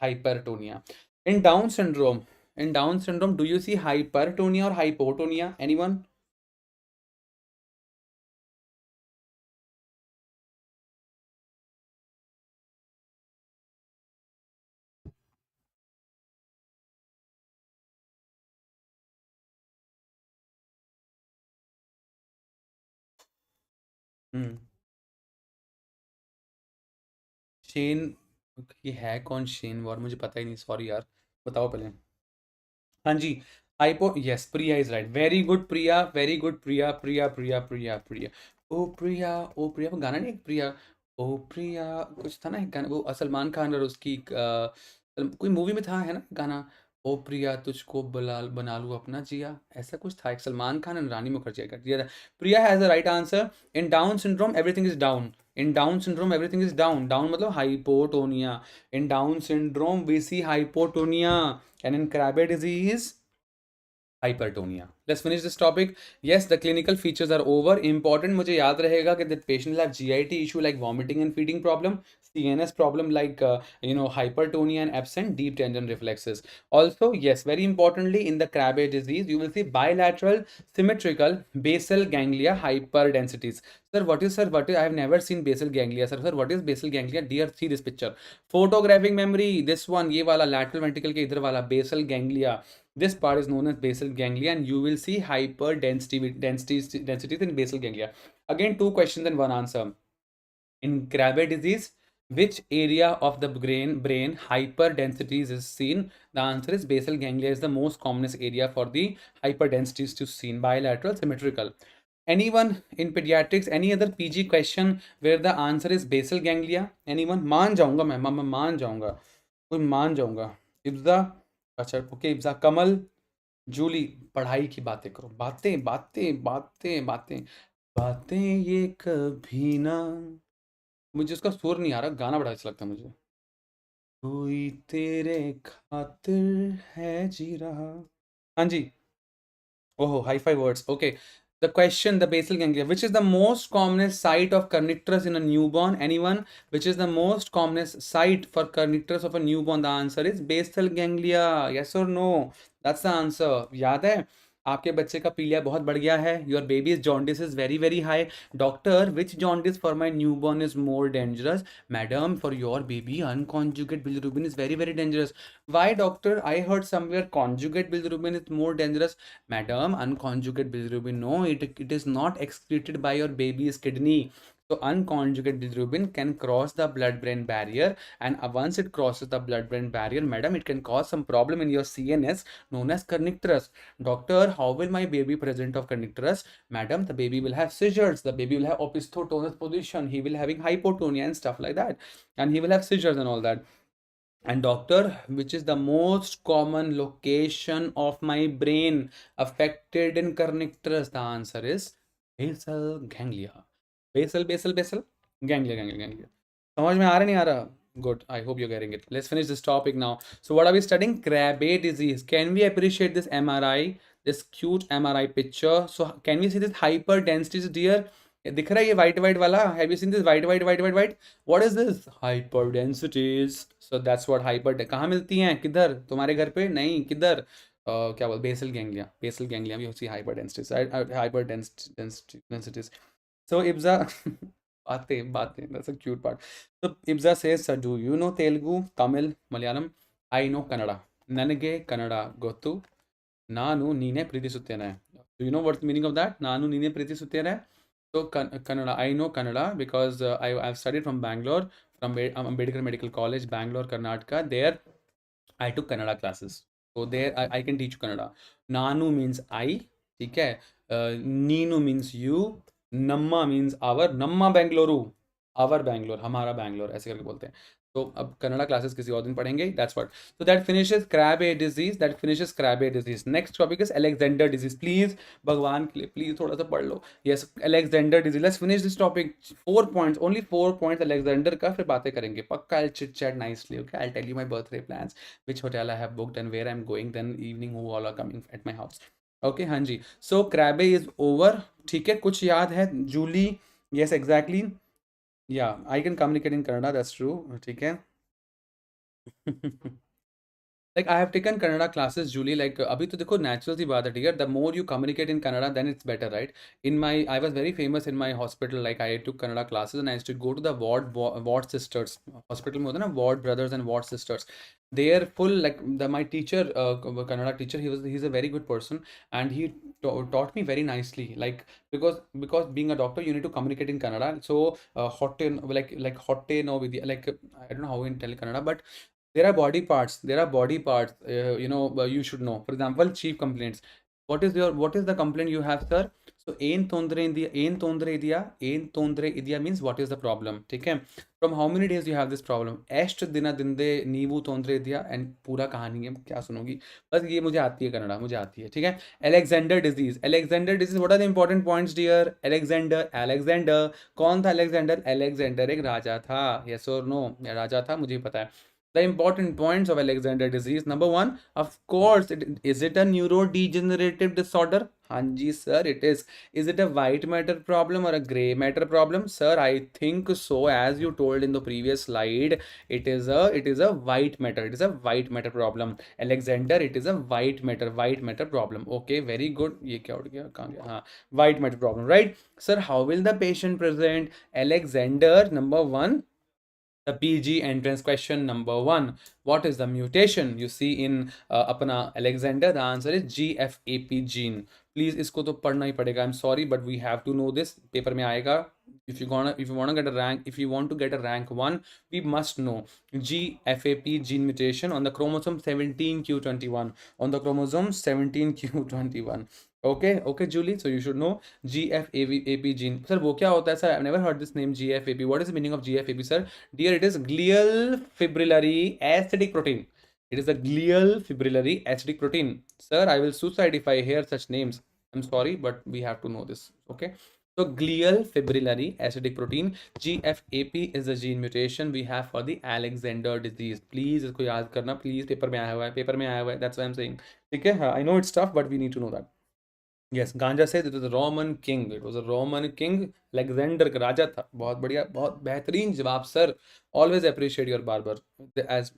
Hypertonia. In Down syndrome. In Down syndrome, do you see hypertonia or hypotonia? Anyone? Hmm. Shane. ये है कौन Shane war? मुझे पता ही नहीं, sorry यार. बताओ पहले. हाँ जी. Hypo, yes, Priya is right. Very good Priya, very good Priya. Priya. Oh Priya, वो गाना नहीं, प्रिया. ओ प्रिया, कुछ था ना एक गाना, वो सलमान खान और उसकी कोई मूवी में था, है ना गाना. ओ प्रिया, तुझको बना लूं अपना जिया, ऐसा कुछ था, एक सलमान खान और रानी मुखर्जी का दिया था. Priya has the right answer. In Down syndrome everything is down. In Down syndrome everything is down. Down मतलब hypotonia. In Down syndrome, we see hypotonia, and in Krabbe disease, hypertonia. Let's finish this topic. Yes, the clinical features are over. Important मुझे याद रहेगा कि that patient will have GIT issue like vomiting and feeding problem, CNS problem like hypertonia and absent deep tendon reflexes. Also, yes, very importantly, in the Krabbe disease, you will see bilateral symmetrical basal ganglia hyperdensities. Sir, what is, sir? What is? I have never seen basal ganglia, sir. Sir, what is basal ganglia? Dear, see this picture. Photographic memory. This one, ये वाला lateral ventricle के इधर वाला basal ganglia. This part is known as basal ganglia, and you will see densities in basal ganglia. Again, two questions and one answer. In Krabbe disease, which area of the brain hyperdensities is seen? The answer is basal ganglia is the most commonest area for the hyperdensities to seen. Bilateral, symmetrical. Anyone in pediatrics, any other PG question where the answer is basal ganglia? Anyone? मान जाऊंगा मैं मान जाऊंगा, कोई मान जाऊंगा. इब्जा, अच्छा okay, इब्जा. कमल, जूली, पढ़ाई की बातें करो. बातें बातें बातें बातें बातें ये कभी ना. मुझे उसका सुर नहीं आ रहा, गाना बड़ा अच्छा लगता है मुझे. कोई तेरे खातिर है जी रहा. हाँ जी. Oh, high five words. Okay. The question, the basal ganglia, which is the most commonest site of kernicterus in a newborn? Anyone? Which is the most commonest site for kernicterus of a newborn? The answer is basal ganglia. Yes or no? That's the answer. याद है? आपके बच्चे का पीलिया बहुत बढ़ गया है. Your baby's jaundice is very very high. Doctor, which jaundice for my newborn is more dangerous? Madam, for your baby, unconjugate bilirubin is very very dangerous. Why, doctor? I heard somewhere conjugate bilirubin is more dangerous. Madam, unconjugate bilirubin, no, it is not excreted by your baby's kidney. So unconjugate bilirubin can cross the blood-brain barrier, and once it crosses the blood-brain barrier, madam, it can cause some problem in your CNS known as kernicterus. Doctor, how will my baby present of kernicterus? Madam, the baby will have seizures, the baby will have opisthotonus position, he will having hypotonia and stuff like that, and he will have seizures and all that. And doctor, which is the most common location of my brain affected in kernicterus? The answer is basal ganglia. Basal ganglia. समझ में आ रहा नहीं आ रहा? Good. I hope you're getting it. Let's finish this topic now. So what are we studying? Craba disease. Can we appreciate this MRI? This cute MRI picture. So can we see this hyperdensities, dear? दिख रहा है ये white white वाला? Have you seen this white? What is this? Hyperdensities. So that's what hyper. कहाँ मिलती हैं? किधर? तुम्हारे घर पे? नहीं, किधर? क्या बोल? बेसल गैंग्लिया भी होती है hyperdensities. Hyperdensities. So Ibza, बातें. That's a cute part. So Ibza says, so do you know Telugu, Tamil, Malayalam? I know Kannada. ನನಗೆ ಕನ್ನಡ ಗೊತ್ತು. ನಾನು ನೀನೇ ಪ್ರೀತಿಸುತ್ತೇನೆ. Do you know what's the meaning of that? ನಾನು ನೀನೇ ಪ್ರೀತಿಸುತ್ತೇನೆ. So Kannada, I know Kannada because I've studied from Bangalore, from Ambedkar Medical College, Bangalore, Karnataka. There I took Kannada classes. So there I can teach you Kannada. Nanu means I, ठीक है. Neenu means you. Namma means our. Namma Bangalore. Our Bangalore. हमारा Bangalore. ऐसे करके बोलते हैं. तो अब Kannada classes किसी और दिन पढ़ेंगे. That's what. So that finishes Craba disease. Next topic is Alexander disease. Please, भगवान के लिए please थोड़ा सा पढ़ लो. Yes, Alexander disease. Let's finish this topic. 4 points. Only 4 points Alexander का फिर बातें करेंगे. पक्का I'll chit chat nicely. Okay, I'll tell you my birthday plans, which hotel I have booked and where I'm going. Then evening who all are coming at my house. Okay हाँ जी. सो क्रैबे is over. ठीक है, कुछ याद है? Julie, yes exactly. Yeah I can communicate in Kannada, that's true. ठीक है. Like I have taken Kannada classes, Julie. Like अभी तो देखो natural सी बात है, ठीक है. The more you communicate in Kannada, then it's better, right? I was very famous in my hospital. Like I took Kannada classes and I used to go to the ward sisters. Hospital में होता है ना, ward brothers and ward sisters. They are full like my teacher, Kannada teacher. He's a very good person and he taught me very nicely. Like because being a doctor, you need to communicate in Kannada. So hotte like hotte no vidya, like I don't know how in tell Kannada, but there are body parts, you should know. For example, chief complaints. What is the complaint you have, sir? So ಏನ್ ತೊಂದ್ರೆ ಇದೆಯಾ means what is the problem. ठीक है. From how many days you have this problem? ಎಷ್ಟು ದಿನದಿಂದ ನೀವು ತೊಂದ್ರೆ ಇದೆಯಾ, and पूरा कहानी है, क्या सुनोगी? बस ये मुझे आती है कन्नड़ा, मुझे आती है. ठीक है. Alexander disease. What are the important points, dear? Alexander. कौन था Alexander एक राजा था. Yes or no? राजा था, मुझे पता है. The important points of Alexander disease. Number one, of course, is it a neurodegenerative disorder? Hanji sir, it is. Is it a white matter problem or a gray matter problem? Sir, I think so. As you told in the previous slide, it is a white matter. It is a white matter problem. Alexander, it is a white matter problem. Okay, very good. ये क्या उड़ गया? कहाँ गया? हाँ, white matter problem, right? Sir, how will the patient present? Alexander, number one. The PG entrance question number 1. What is the mutation you see in अपना Alexander? The answer is GFAP gene. Please इसको तो पढ़ना ही पड़ेगा. I'm sorry, but we have to know this. Paper में आएगा. If you want to get a rank, if you want to get a rank 1, we must know GFAP gene mutation on the chromosome 17q21. On the chromosome 17q21. Okay, Julie. So you should know GFAP gene. Sir, वो क्या होता है? Sir, I've never heard this name GFAP. What is the meaning of GFAP, sir? Dear, it is glial fibrillary acidic protein. It is a glial fibrillary acidic protein. Sir, I will suicide if I hear such names. I'm sorry, but we have to know this. Okay. So glial fibrillary acidic protein GFAP is the gene mutation we have for the Alexander disease. Please इसको याद करना, please paper में आया हुआ है, paper में आया हुआ है, that's why I'm saying. ठीक है, हाँ, I know it's tough but we need to know that. Yes, गांजा says it was a Roman king. It was a Roman king. Alexander का राजा था. बहुत बढ़िया, बहुत बेहतरीन जवाब sir. Always appreciate your barber. As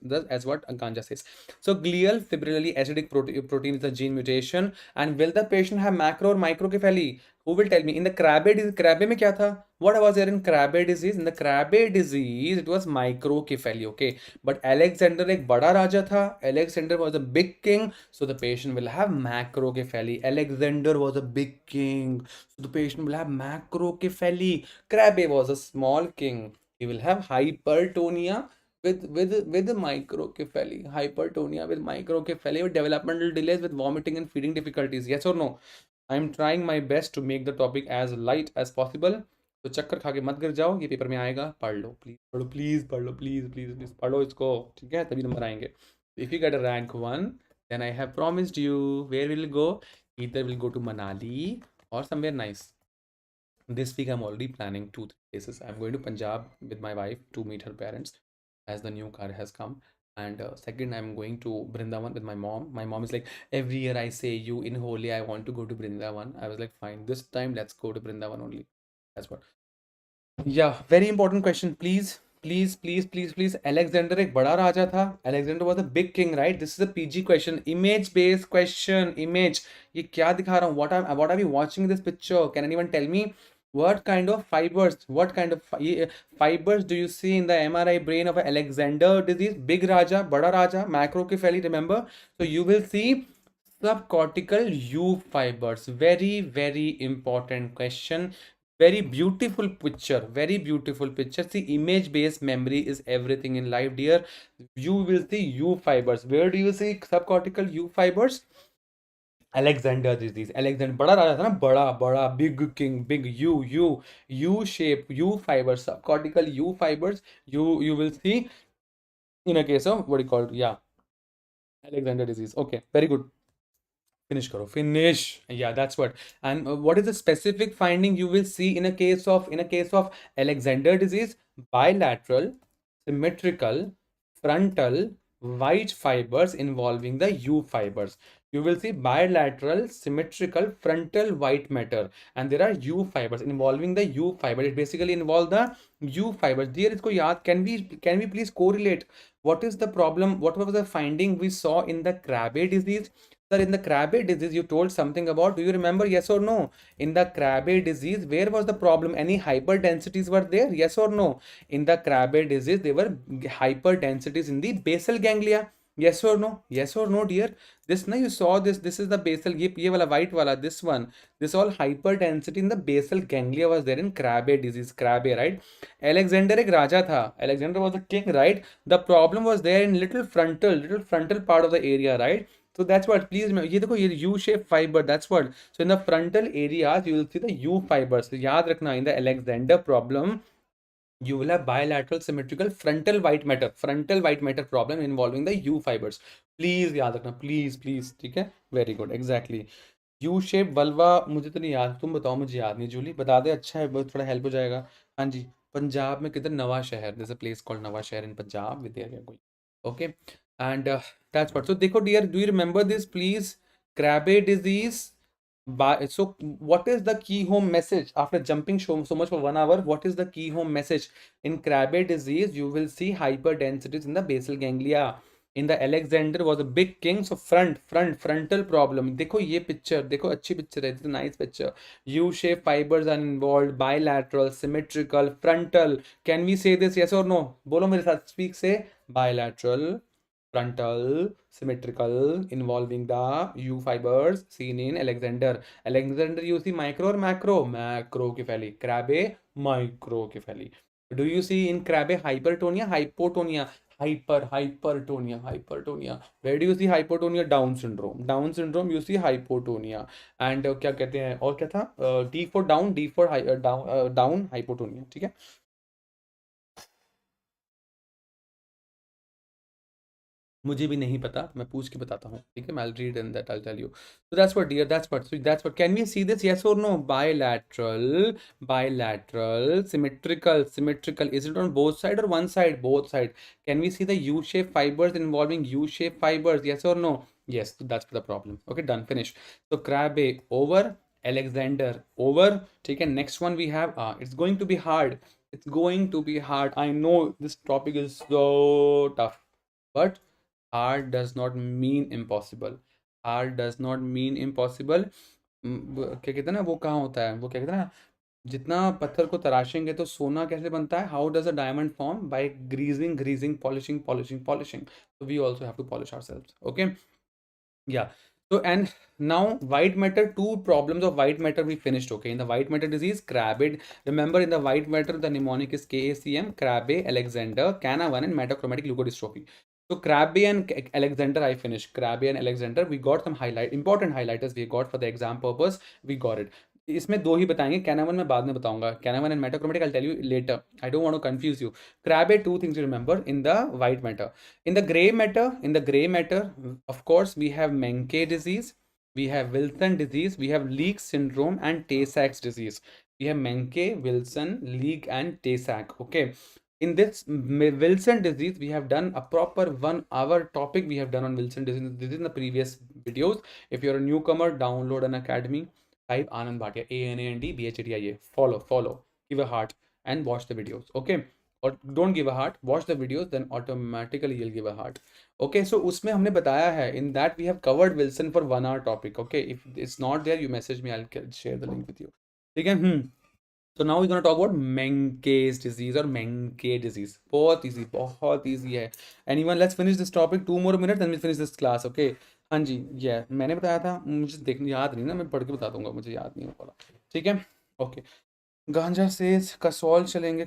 what ganja says. So glial fibrillary acidic protein is a gene mutation. And will the patient have macro or microcephaly? Who will tell me? In the Crabbe disease, Crabbe में क्या था? What was there in Crabbe disease? In the Crabbe disease, it was microcephaly. Okay, but Alexander एक बड़ा राजा था. Alexander was a big king, so the patient will have macrocephaly. Alexander was a big king, so the patient will have macrocephaly. Crabbe was a small king. He will have hypertonia with microcephaly. Hypertonia with microcephaly with developmental delays with vomiting and feeding difficulties. Yes or no? I'm trying my best to make the topic as light as possible. तो चक्कर खा के मत गिर जाओ, ये paper में आएगा, पढ़ लो प्लीज, पढ़ो प्लीज, पढ़ लो प्लीज प्लीज प्लीज, पढ़ो इसको, ठीक है, तभी नंबर आएंगे. If you get a rank 1, then I have promised you, where will you go? Either we'll go to Manali or somewhere nice. This week I'm already planning 2 3 places. I'm going to Punjab with my wife to meet her parents as the new car has come. And second, I'm going to Brindavan with my mom. My mom is like, every year I say you in Holi I want to go to Brindavan. I was like, fine, this time let's go to Brindavan only. That's what. Yeah, very important question. Please, please, please, please, please. Alexander एक बड़ा राजा था. Alexander was a big king, right? This is a PG question. Image based question. Image. ये क्या दिखा रहा हूँ? What are we watching this picture? Can anyone tell me what kind of fibers? What kind of fibers do you see in the MRI brain of Alexander disease? Big Raja, बड़ा राजा, macrocephaly. Remember? So you will see subcortical U fibers. Very, very important question. Very beautiful picture, very beautiful picture. See, image based memory is everything in life, dear. You will see U fibers. Where do you see subcortical U fibers? Alexander disease. Alexander बड़ा राजा था ना, बड़ा बड़ा, big king, big U shape, U fibers, subcortical U fibers. You will see in a case of what do you call it? Yeah, Alexander disease. Okay, very good. Finish karo, finish. Yeah, that's what. And what is the specific finding you will see in a case of Alexander disease? Bilateral, symmetrical, frontal, white fibers involving the U fibers. You will see bilateral, symmetrical, frontal white matter, and there are U fibers involving the U fiber. It basically involves the U fibers. Dear, isko yaad, can we please correlate? What is the problem? What was the finding we saw in the Krabbe disease? Sir, in the Krabbe disease, you told something about, do you remember? Yes or no? In the Krabbe disease, where was the problem? Any hyperdensities were there? Yes or no? In the Krabbe disease, there were hyperdensities in the basal ganglia. Yes or no? Yes or no, dear? This, now you saw this. This is the basal, ye wala white wala, this one. This all hyperdensity in the basal ganglia was there in Krabbe disease. Krabbe, right? Alexander एक राजा था. Alexander was a king, right? The problem was there in little frontal part of the area, right? So that's what, please remember, ये देखो, ये U shape fiber, that's what. So in the frontal areas, you will see the U fibers. So याद रखना, in the Alexander problem, you will have bilateral symmetrical frontal white matter problem involving the U fibers. Please याद रखना, please, ठीक है? Very good, exactly. U shape vulva मुझे तो नहीं याद, तुम बताओ, मुझे याद नहीं. जूली बता दे, अच्छा है, बहुत थोड़ा हेल्प हो जाएगा. हाँ जी, पंजाब में किधर, नवा शहर, there's a place called नवा शहर in Punjab with area कोई. Okay, and that's what. So देखो dear, do you remember this please? Krabbe disease. So what is the key home message after jumping so much for 1 hour? What is the key home message? In Krabbe disease, you will see hyperdensities in the basal ganglia. In the Alexander was a big king, so frontal problem. देखो ये picture, देखो अच्छी picture है, it's a nice picture. U-shaped fibers are involved, bilateral, symmetrical, frontal. Can we say this, yes or no? बोलो मेरे साथ, speak, say bilateral, frontal, symmetrical, involving the U fibers seen in Alexander. Alexander, you see micro or macro? Macrocephaly. Krabbe, microcephaly. Do you see in Krabbe hypertonia, hypotonia? Hypertonia. Where do you see hypotonia? Down syndrome, you see hypotonia. And क्या कहते हैं, और क्या था? D for down, down hypotonia. ठीक है? मुझे भी नहीं पता, मैं पूछ के बताता हूँ, ठीक है, I'll read and that I'll tell you. So that's what, dear, that's what can we see this, yes or no? Bilateral, symmetrical, is it on both side or one side? Both side. Can we see the U-shaped fibers involving U-shaped fibers, yes or no? Yes, so that's the problem. Okay, done, finished. So Crabbe over, Alexander over, ठीक है. Next one we have, it's going to be hard, I know this topic is so tough, but hard does not mean impossible. Hard does not mean impossible. क्या कहते हैं ना, वो कहाँ होता है, वो क्या कहते हैं ना, जितना पत्थर को तराशेंगे तो सोना कैसे बनता है, how does a diamond form, by greasing, polishing. So we also have to polish ourselves. Okay. Yeah. So, and now white matter, two problems of white matter we finished. Okay. In the white matter disease, Crabbe. Remember, in the white matter, the mnemonic is KACM, Crabbe, Alexander, Cana1, and metachromatic leukodystrophy. So Crabbe and Alexander, I finished. Crabbe and Alexander, we got some important highlighters we got for the exam purpose. We got it. इसमें दो ही बताएंगे, कैनावन मैं बाद में बताऊंगा, Canavan and metachromatic I tell you later, I don't want to confuse you. Crabbe, two things to remember in the white matter. In the gray matter, of course, we have Menkes disease, we have Wilson disease, we have Leak syndrome, and Tay-Sachs disease. We have Menkes, Wilson, Leak, and Tay-Sachs. Okay. In this Wilson disease, we have done a proper 1 hour topic we have done on Wilson disease. This is in the previous videos. If you're a newcomer, download Unacademy, type Anand Bhatia, ANANDBHATIA. Follow, give a heart, and watch the videos. Okay. Or don't give a heart, watch the videos, then automatically you'll give a heart. Okay, so उसमें हमने बताया है, in that we have covered Wilson for 1 hour topic. Okay, if it's not there, you message me, I'll share the link with you. ठीक है. So now we're gonna talk about Menkes disease or Menkes disease. बहुत easy है. Anyone, let's finish this topic. 2 more minutes, then we finish this class. Okay. हाँ जी, मैंने बताया था, मुझे देखने याद नहीं ना, मैं पढ़ के बता दूंगा, मुझे याद नहीं हो पा रहा. ठीक है. ओके. गांजा सेज कसौल चलेंगे.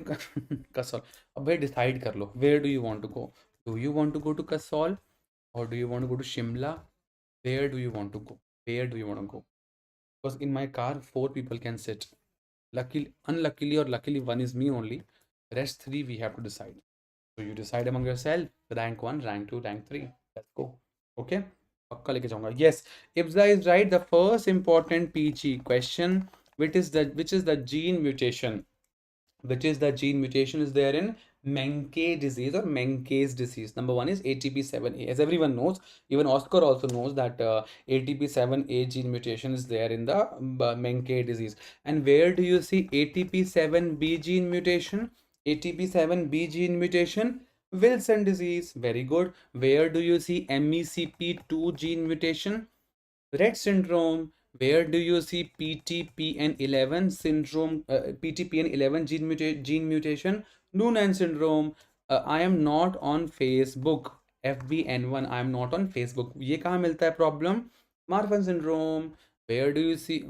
कसौल. अब भाई डिसाइड कर लो, where do you want to go. Do you want to go to Kasol or do you want to go to Shimla? Where do you want to go? Where do you want to go? Because in my car, 4 people can sit. Luckily, unluckily, or luckily, one is me only. Rest 3 we have to decide. So you decide among yourself. Rank 1, rank 2, rank 3. Let's go. Okay. पक्का लेके जाऊंगा. Yes, Ibza is right. The first important PG question, which is the gene mutation, is there in Menkes disease or Menkes disease. Number one is ATP7A. As everyone knows, even Oscar also knows that ATP7A gene mutation is there in the Menkes disease. And where do you see ATP7B gene mutation? ATP7B gene mutation, Wilson disease. Very good. Where do you see MECP2 gene mutation? Rett syndrome. Where do you see PTPN11 syndrome, PTPN11 gene mutation? Noonan syndrome. I am not on Facebook. FBN1. I am not on Facebook. ये कहाँ मिलता है problem? Marfan syndrome. Where do you see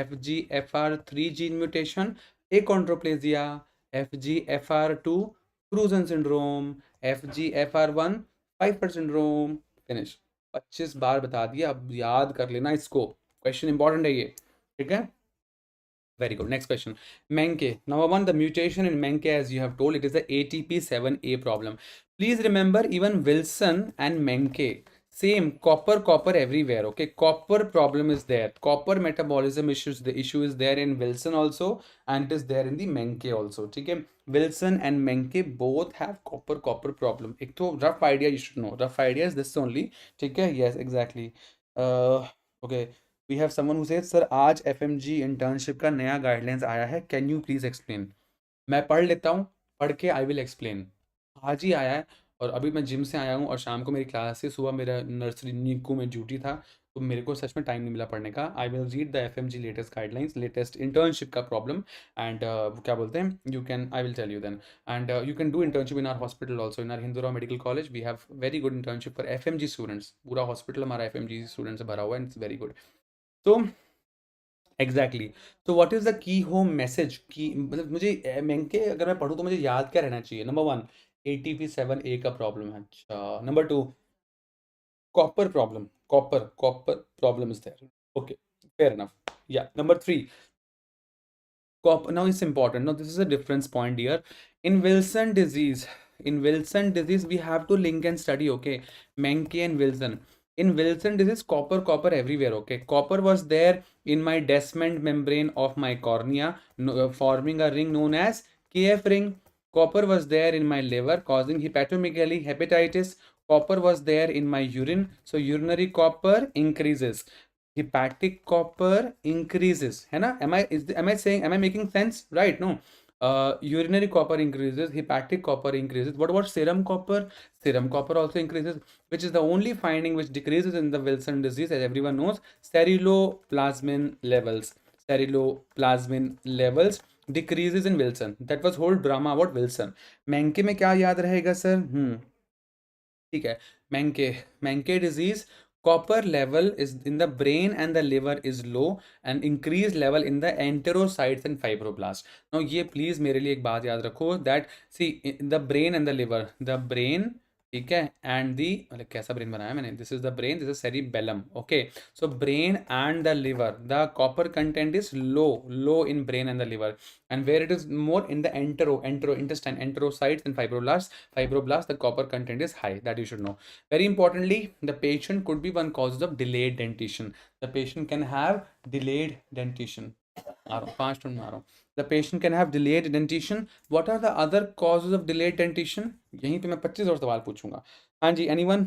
FGFR3 gene mutation? Achondroplasia. FGFR2 Cruzen syndrome. FGFR1 Pfeiffer syndrome. Finish. 25 बार बता दिया, अब याद कर लेना इसको, क्वेश्चन इंपॉर्टेंट है ये. ठीक है. Very good. Next question. Menkes. Number one, the mutation in Menkes, as you have told, it is the ATP7A problem. Please remember, even Wilson and Menkes, same copper everywhere. Okay, copper problem is there. Copper metabolism issues. The issue is there in Wilson also, and it is there in the Menkes also. Okay, Wilson and Menkes both have copper problem. एक तो rough idea you should know. Rough idea is this only. Okay, yes, exactly. Okay. We have someone who says, sir आज FMG internship का नया guidelines आया है, can you please explain. मैं पढ़ लेता हूँ, पढ़ के आई विल एक्सप्लेन. आज ही आया है, और अभी मैं जिम से आया हूँ, और शाम को मेरी क्लास है, सुबह मेरा नर्सरी नीकू में ड्यूटी था, तो मेरे को सच में टाइम नहीं मिला पढ़ने का. I will read the FMG latest guidelines, latest internship का प्रॉब्लम, एंड क्या बोलते हैं, you can, I will tell you then. And you can do internship in are hospital also, in are Hindu Rao medical college. We have very good internship for FMG students. पूरा hospital हमारा FMG student से भरा हुआ है, it's very good. तो exactly. तो what is the key home message की, मतलब मुझे मेंके अगर मैं पढ़ूँ तो मुझे याद क्या रहना चाहिए. नंबर वन, ATP7A का प्रॉब्लम है. अच्छा. Number two, copper problem is there. Okay, fair enough. Yeah number three, copper. Now it's important. Now this is a difference point here. In Wilson disease, in Wilson disease, we have to link and study, okay? Menke and Wilson. In Wilson disease, copper everywhere, okay? Copper was there in my Desmond membrane of my cornea, forming a ring known as KF ring. Copper was there in my liver, causing hepatomegaly, hepatitis. Copper was there in my urine, so urinary copper increases. Hepatic copper increases, है ना? Am I making sense? Right? No. Urinary copper increases, hepatic copper increases. What about serum copper? Serum copper also increases, which is the only finding which decreases in the Wilson disease, as everyone knows. Ceruloplasmin levels. Ceruloplasmin levels decreases in Wilson. That was whole drama about Wilson. Menke में क्या याद रहेगा sir? ठीक है. Menke disease, copper level is in the brain and the liver is low and increased level in the enterocytes and fibroblasts. Now ये please मेरे लिए एक बात याद रखो that see in the brain and the liver, the brain, ठीक है, and the मतलब कैसा brain बनाया मैंने, this is the brain, this is cerebellum, okay, so brain and the liver, the copper content is low in brain and the liver, and where it is more in the intestine, enterocytes and fibroblasts, the copper content is high. That you should know. Very importantly, the patient could be one cause of delayed dentition. The patient can have delayed dentition. The patient can have delayed dentition. What are the other causes of delayed dentition? यहीं पे मैं 25 और सवाल पूछूंगा. हाँ जी, anyone?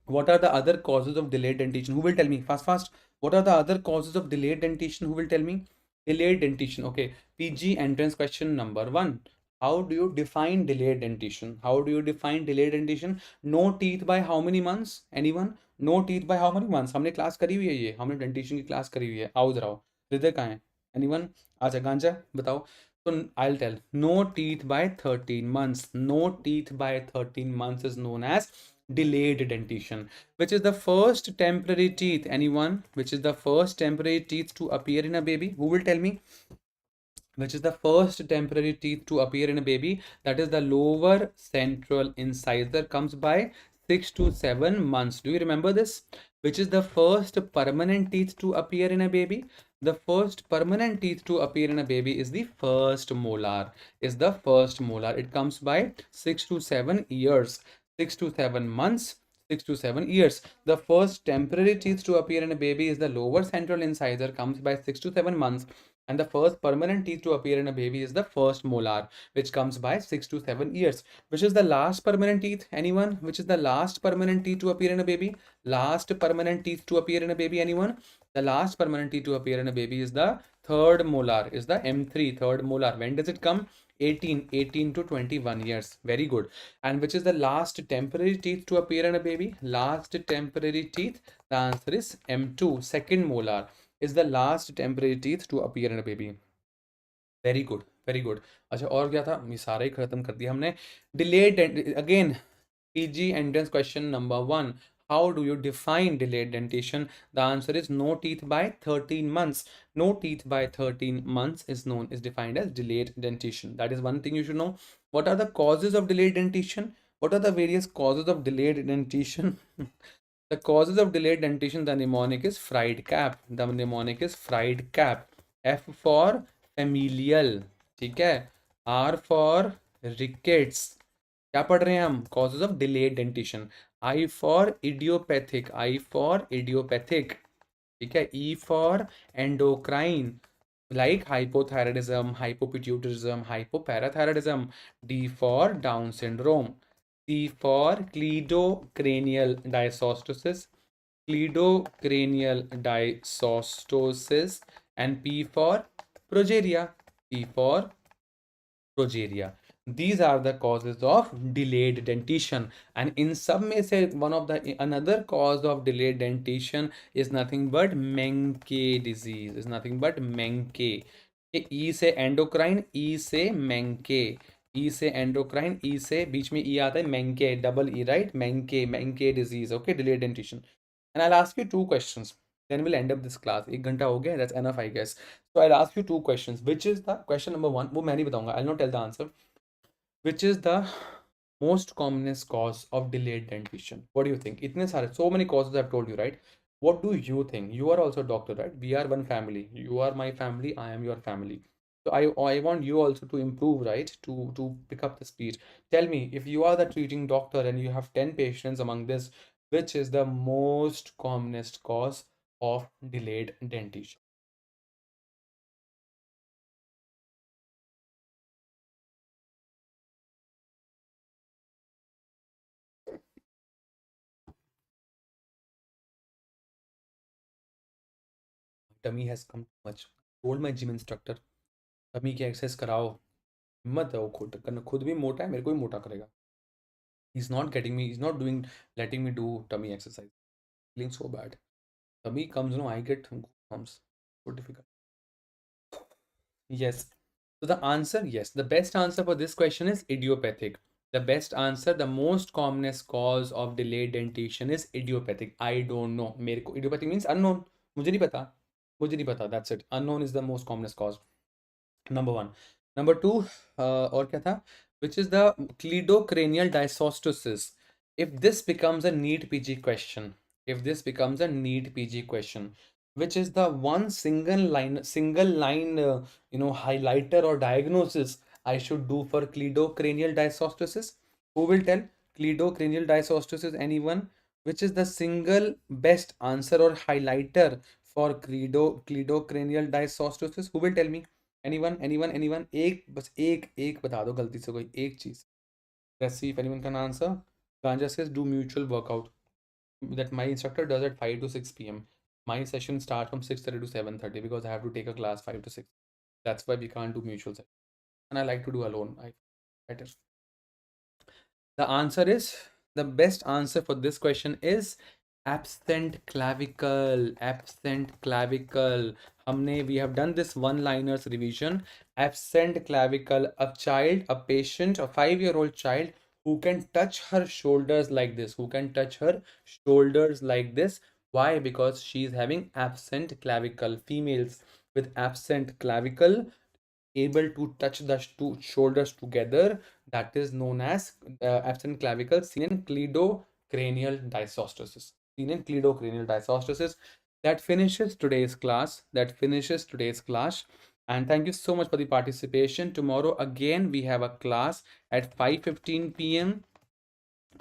What are the other causes of delayed dentition? Who will tell me? Fast. What are the other causes of delayed dentition? Who will tell me? Delayed dentition. Okay. PG entrance question number 1. How do you define delayed dentition? How do you define delayed dentition? No teeth by how many months? Anyone? No teeth by how many months? हमने class करी हुई है ये. हमने dentition की class करी हुई है. आओ इधर आओ. हृदय कहाँ है? Anyone? आजा गांजा बताओ. So I'll tell. No teeth by 13 months. No teeth by 13 months is known as delayed dentition. Which is the first temporary teeth? Anyone? Which is the first temporary teeth to appear in a baby? Who will tell me? Which is the first temporary teeth to appear in a baby? That is the lower central incisor, comes by 6 to 7 months. Do you remember this? Which is the first permanent teeth to appear in a baby? The first permanent teeth to appear in a baby is the first molar. It comes by 6 to 7 years. 6 to 7 months. 6 to 7 years. The first temporary teeth to appear in a baby is the lower central incisor, comes by 6 to 7 months. And the first permanent teeth to appear in a baby is the first molar, which comes by 6 to 7 years. Which is the last permanent teeth? Anyone? Which is the last permanent teeth to appear in a baby? Last permanent teeth to appear in a baby? Anyone? The last permanent teeth to appear in a baby is the third molar, is the M3, third molar. When does it come? 18 to 21 years. Very good. And which is the last temporary teeth to appear in a baby? Last temporary teeth, the answer is M2, second molar is the last temporary teeth to appear in a baby. Very good. अच्छा और क्या था? ये सारा ही खत्म कर दिया हमने. Delayed again. PG entrance question number 1. How do you define delayed dentition? The answer is no teeth by 13 months. No teeth by 13 months is defined as delayed dentition. That is one thing you should know. What are the causes of delayed dentition? What are the various causes of delayed dentition? The causes of delayed dentition, the mnemonic is fried cap. F for familial, ठीक है. R for rickets. क्या पढ़ रहे हैं हम? Causes of delayed dentition. I for idiopathic. ठीक है. E for endocrine, like hypothyroidism, hypopituitarism, hypoparathyroidism. D for Down syndrome. C for cleidocranial dysostosis, and P for progeria. These are the causes of delayed dentition, and in some may say another cause of delayed dentition is nothing but Menke disease. E से endocrine, E से Menke. E से endocrine, E से बीच में E आता है Menke, double E, right? Menke disease. Okay, delayed dentition. And I'll ask you 2 questions. Then we'll end up this class. 1 घंटा हो गया. That's enough, I guess. So I'll ask you 2 questions. Which is the question number 1? वो मैं नहीं बताऊंगा. I'll not tell the answer. Which is the most commonest cause of delayed dentition? What do you think? इतने सारे, so many causes I've told you, right? What do you think? You are also a doctor, right? We are one family. You are my family. I am your family. So I want you also to improve, right? To pick up the speed. Tell me, if you are the treating doctor and you have 10 patients among this, which is the most commonest cause of delayed dentition? Tummy has come too much. Told my gym instructor, tummy की exercise कराओ. हिम्मत है वो खुद भी मोटा है, मेरे को भी मोटा करेगा. He's not getting me, he's not doing, letting me do tummy exercise. Feeling so bad. Tummy comes, I get comes. So difficult. Yes. So the answer, yes. The best answer for this question is idiopathic. The best answer, the most commonest cause of delayed dentition is idiopathic. I don't know. मेरे को idiopathic means unknown. मुझे नहीं पता. मुझे नहीं पता. That's it. Unknown is the most commonest cause. Number one. Number two, और क्या था? Which is the cleidocranial dysostosis. If this becomes a NEET PG question, if this becomes a NEET PG question, which is the one single line, highlighter or diagnosis I should do for cleidocranial dysostosis? Who will tell? Cleidocranial dysostosis, anyone? Which is the single best answer or highlighter for cleidocranial dysostosis? Who will tell me? Anyone, anyone, anyone? एक बस एक एक बता दो गलती से कोई एक चीज. Let's see if anyone can answer. Ganja says do mutual workout. That my instructor does at 5 to 6 p.m. My session starts from 6:30 to 7:30 because I have to take a class 5 to 6. That's why we can't do mutual session. And I like to do alone. I better. The answer is, the best answer for this question is absent clavicle. Absent clavicle. We have done this one-liners revision. Absent clavicle. A child, a patient, a 5-year-old child who can touch her shoulders like this. Who can touch her shoulders like this. Why? Because she is having absent clavicle. Females with absent clavicle able to touch the two shoulders together, that is known as absent clavicle, seen in cleidocranial dysostosis. Seen in cleidocranial dysostosis. That finishes today's class. That finishes today's class. And thank you so much for the participation. Tomorrow again we have a class at 5:15 p.m.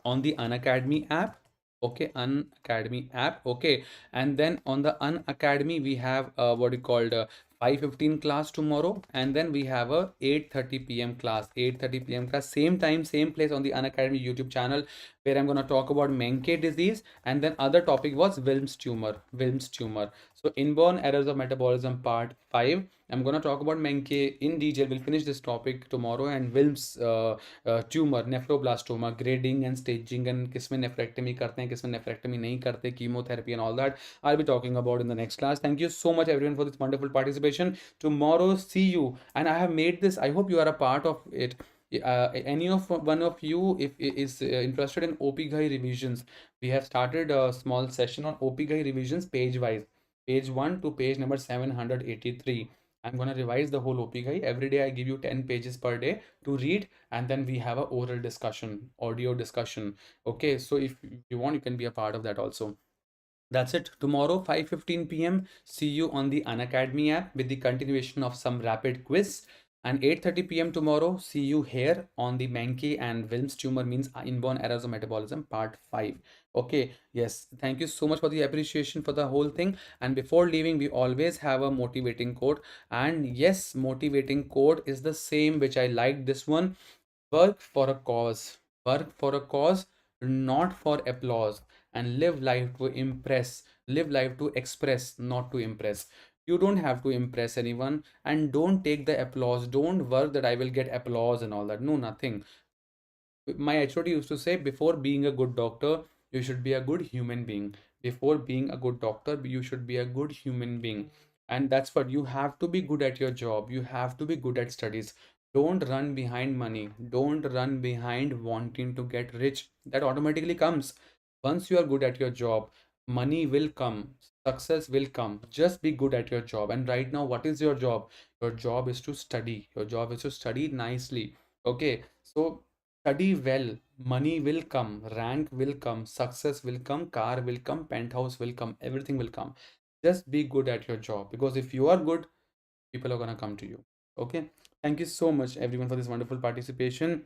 on the Unacademy app. Okay, Unacademy app. Okay, and then on the Unacademy we have what you called 5:15 class tomorrow, and then we have a 8:30 p.m. class. 8:30 p.m. class, same time, same place on the Unacademy YouTube channel, where I'm gonna talk about Menke disease, and then other topic was Wilms tumor. Wilms tumor. So inborn errors of metabolism part 5. I'm gonna talk about Menke in detail. We'll finish this topic tomorrow, and Wilms tumour nephroblastoma grading and staging and किसमें nephrectomy करते हैं किसमें nephrectomy नहीं करते chemotherapy and all that I be talking about in the next class thank you so much everyone for this wonderful participation tomorrow see you and I have made this I hope you are a part of it any of one of you if is interested in OP Ghai revisions we have started a small session on OP Ghai revisions page wise page 1 to page number 783 I'm going to revise the whole OP every day I give you 10 pages per day to read and then we have a oral discussion audio discussion okay so if you want you can be a part of that also that's it tomorrow 5:15 p.m see you on the Unacademy app with the continuation of some rapid quiz and 8:30 p.m tomorrow see you here on the Menke and Wilms tumor means inborn errors of metabolism part 5 okay yes thank you so much for the appreciation for the whole thing and before leaving we always have a motivating quote and yes motivating quote is the same which I like this one work for a cause work for a cause not for applause and live life to impress live life to express not to impress you don't have to impress anyone and don't take the applause don't work that I will get applause and all that no nothing my HOD used to say before being a good doctor you should be a good human being before being a good doctor you should be a good human being and that's what you have to be good at your job you have to be good at studies don't run behind money don't run behind wanting to get rich that automatically comes once you are good at your job money will come success will come just be good at your job and right now what is your job is to study your job is to study nicely okay so study well, money will come, rank will come, success will come, car will come, penthouse will come, everything will come. Just be good at your job because if you are good, people are gonna come to you. Okay, thank you so much everyone for this wonderful participation.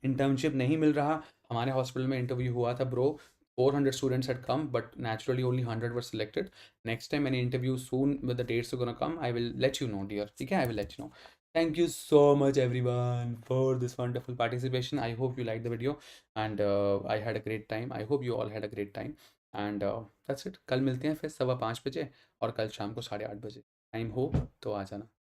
Internship नहीं मिल रहा, हमारे hospital में interview हुआ था bro, 400 students had come but naturally only 100 were selected. Next time any interview soon with the dates are gonna come, I will let you know dear. ठीक है, I will let you know. Thank you so much everyone for this wonderful participation. I hope you liked the video and I had a great time. I hope you all had a great time and that's it. कल मिलते हैं फिर 5:15 बजे और कल शाम को 8:30 बजे टाइम हो तो आ जाना।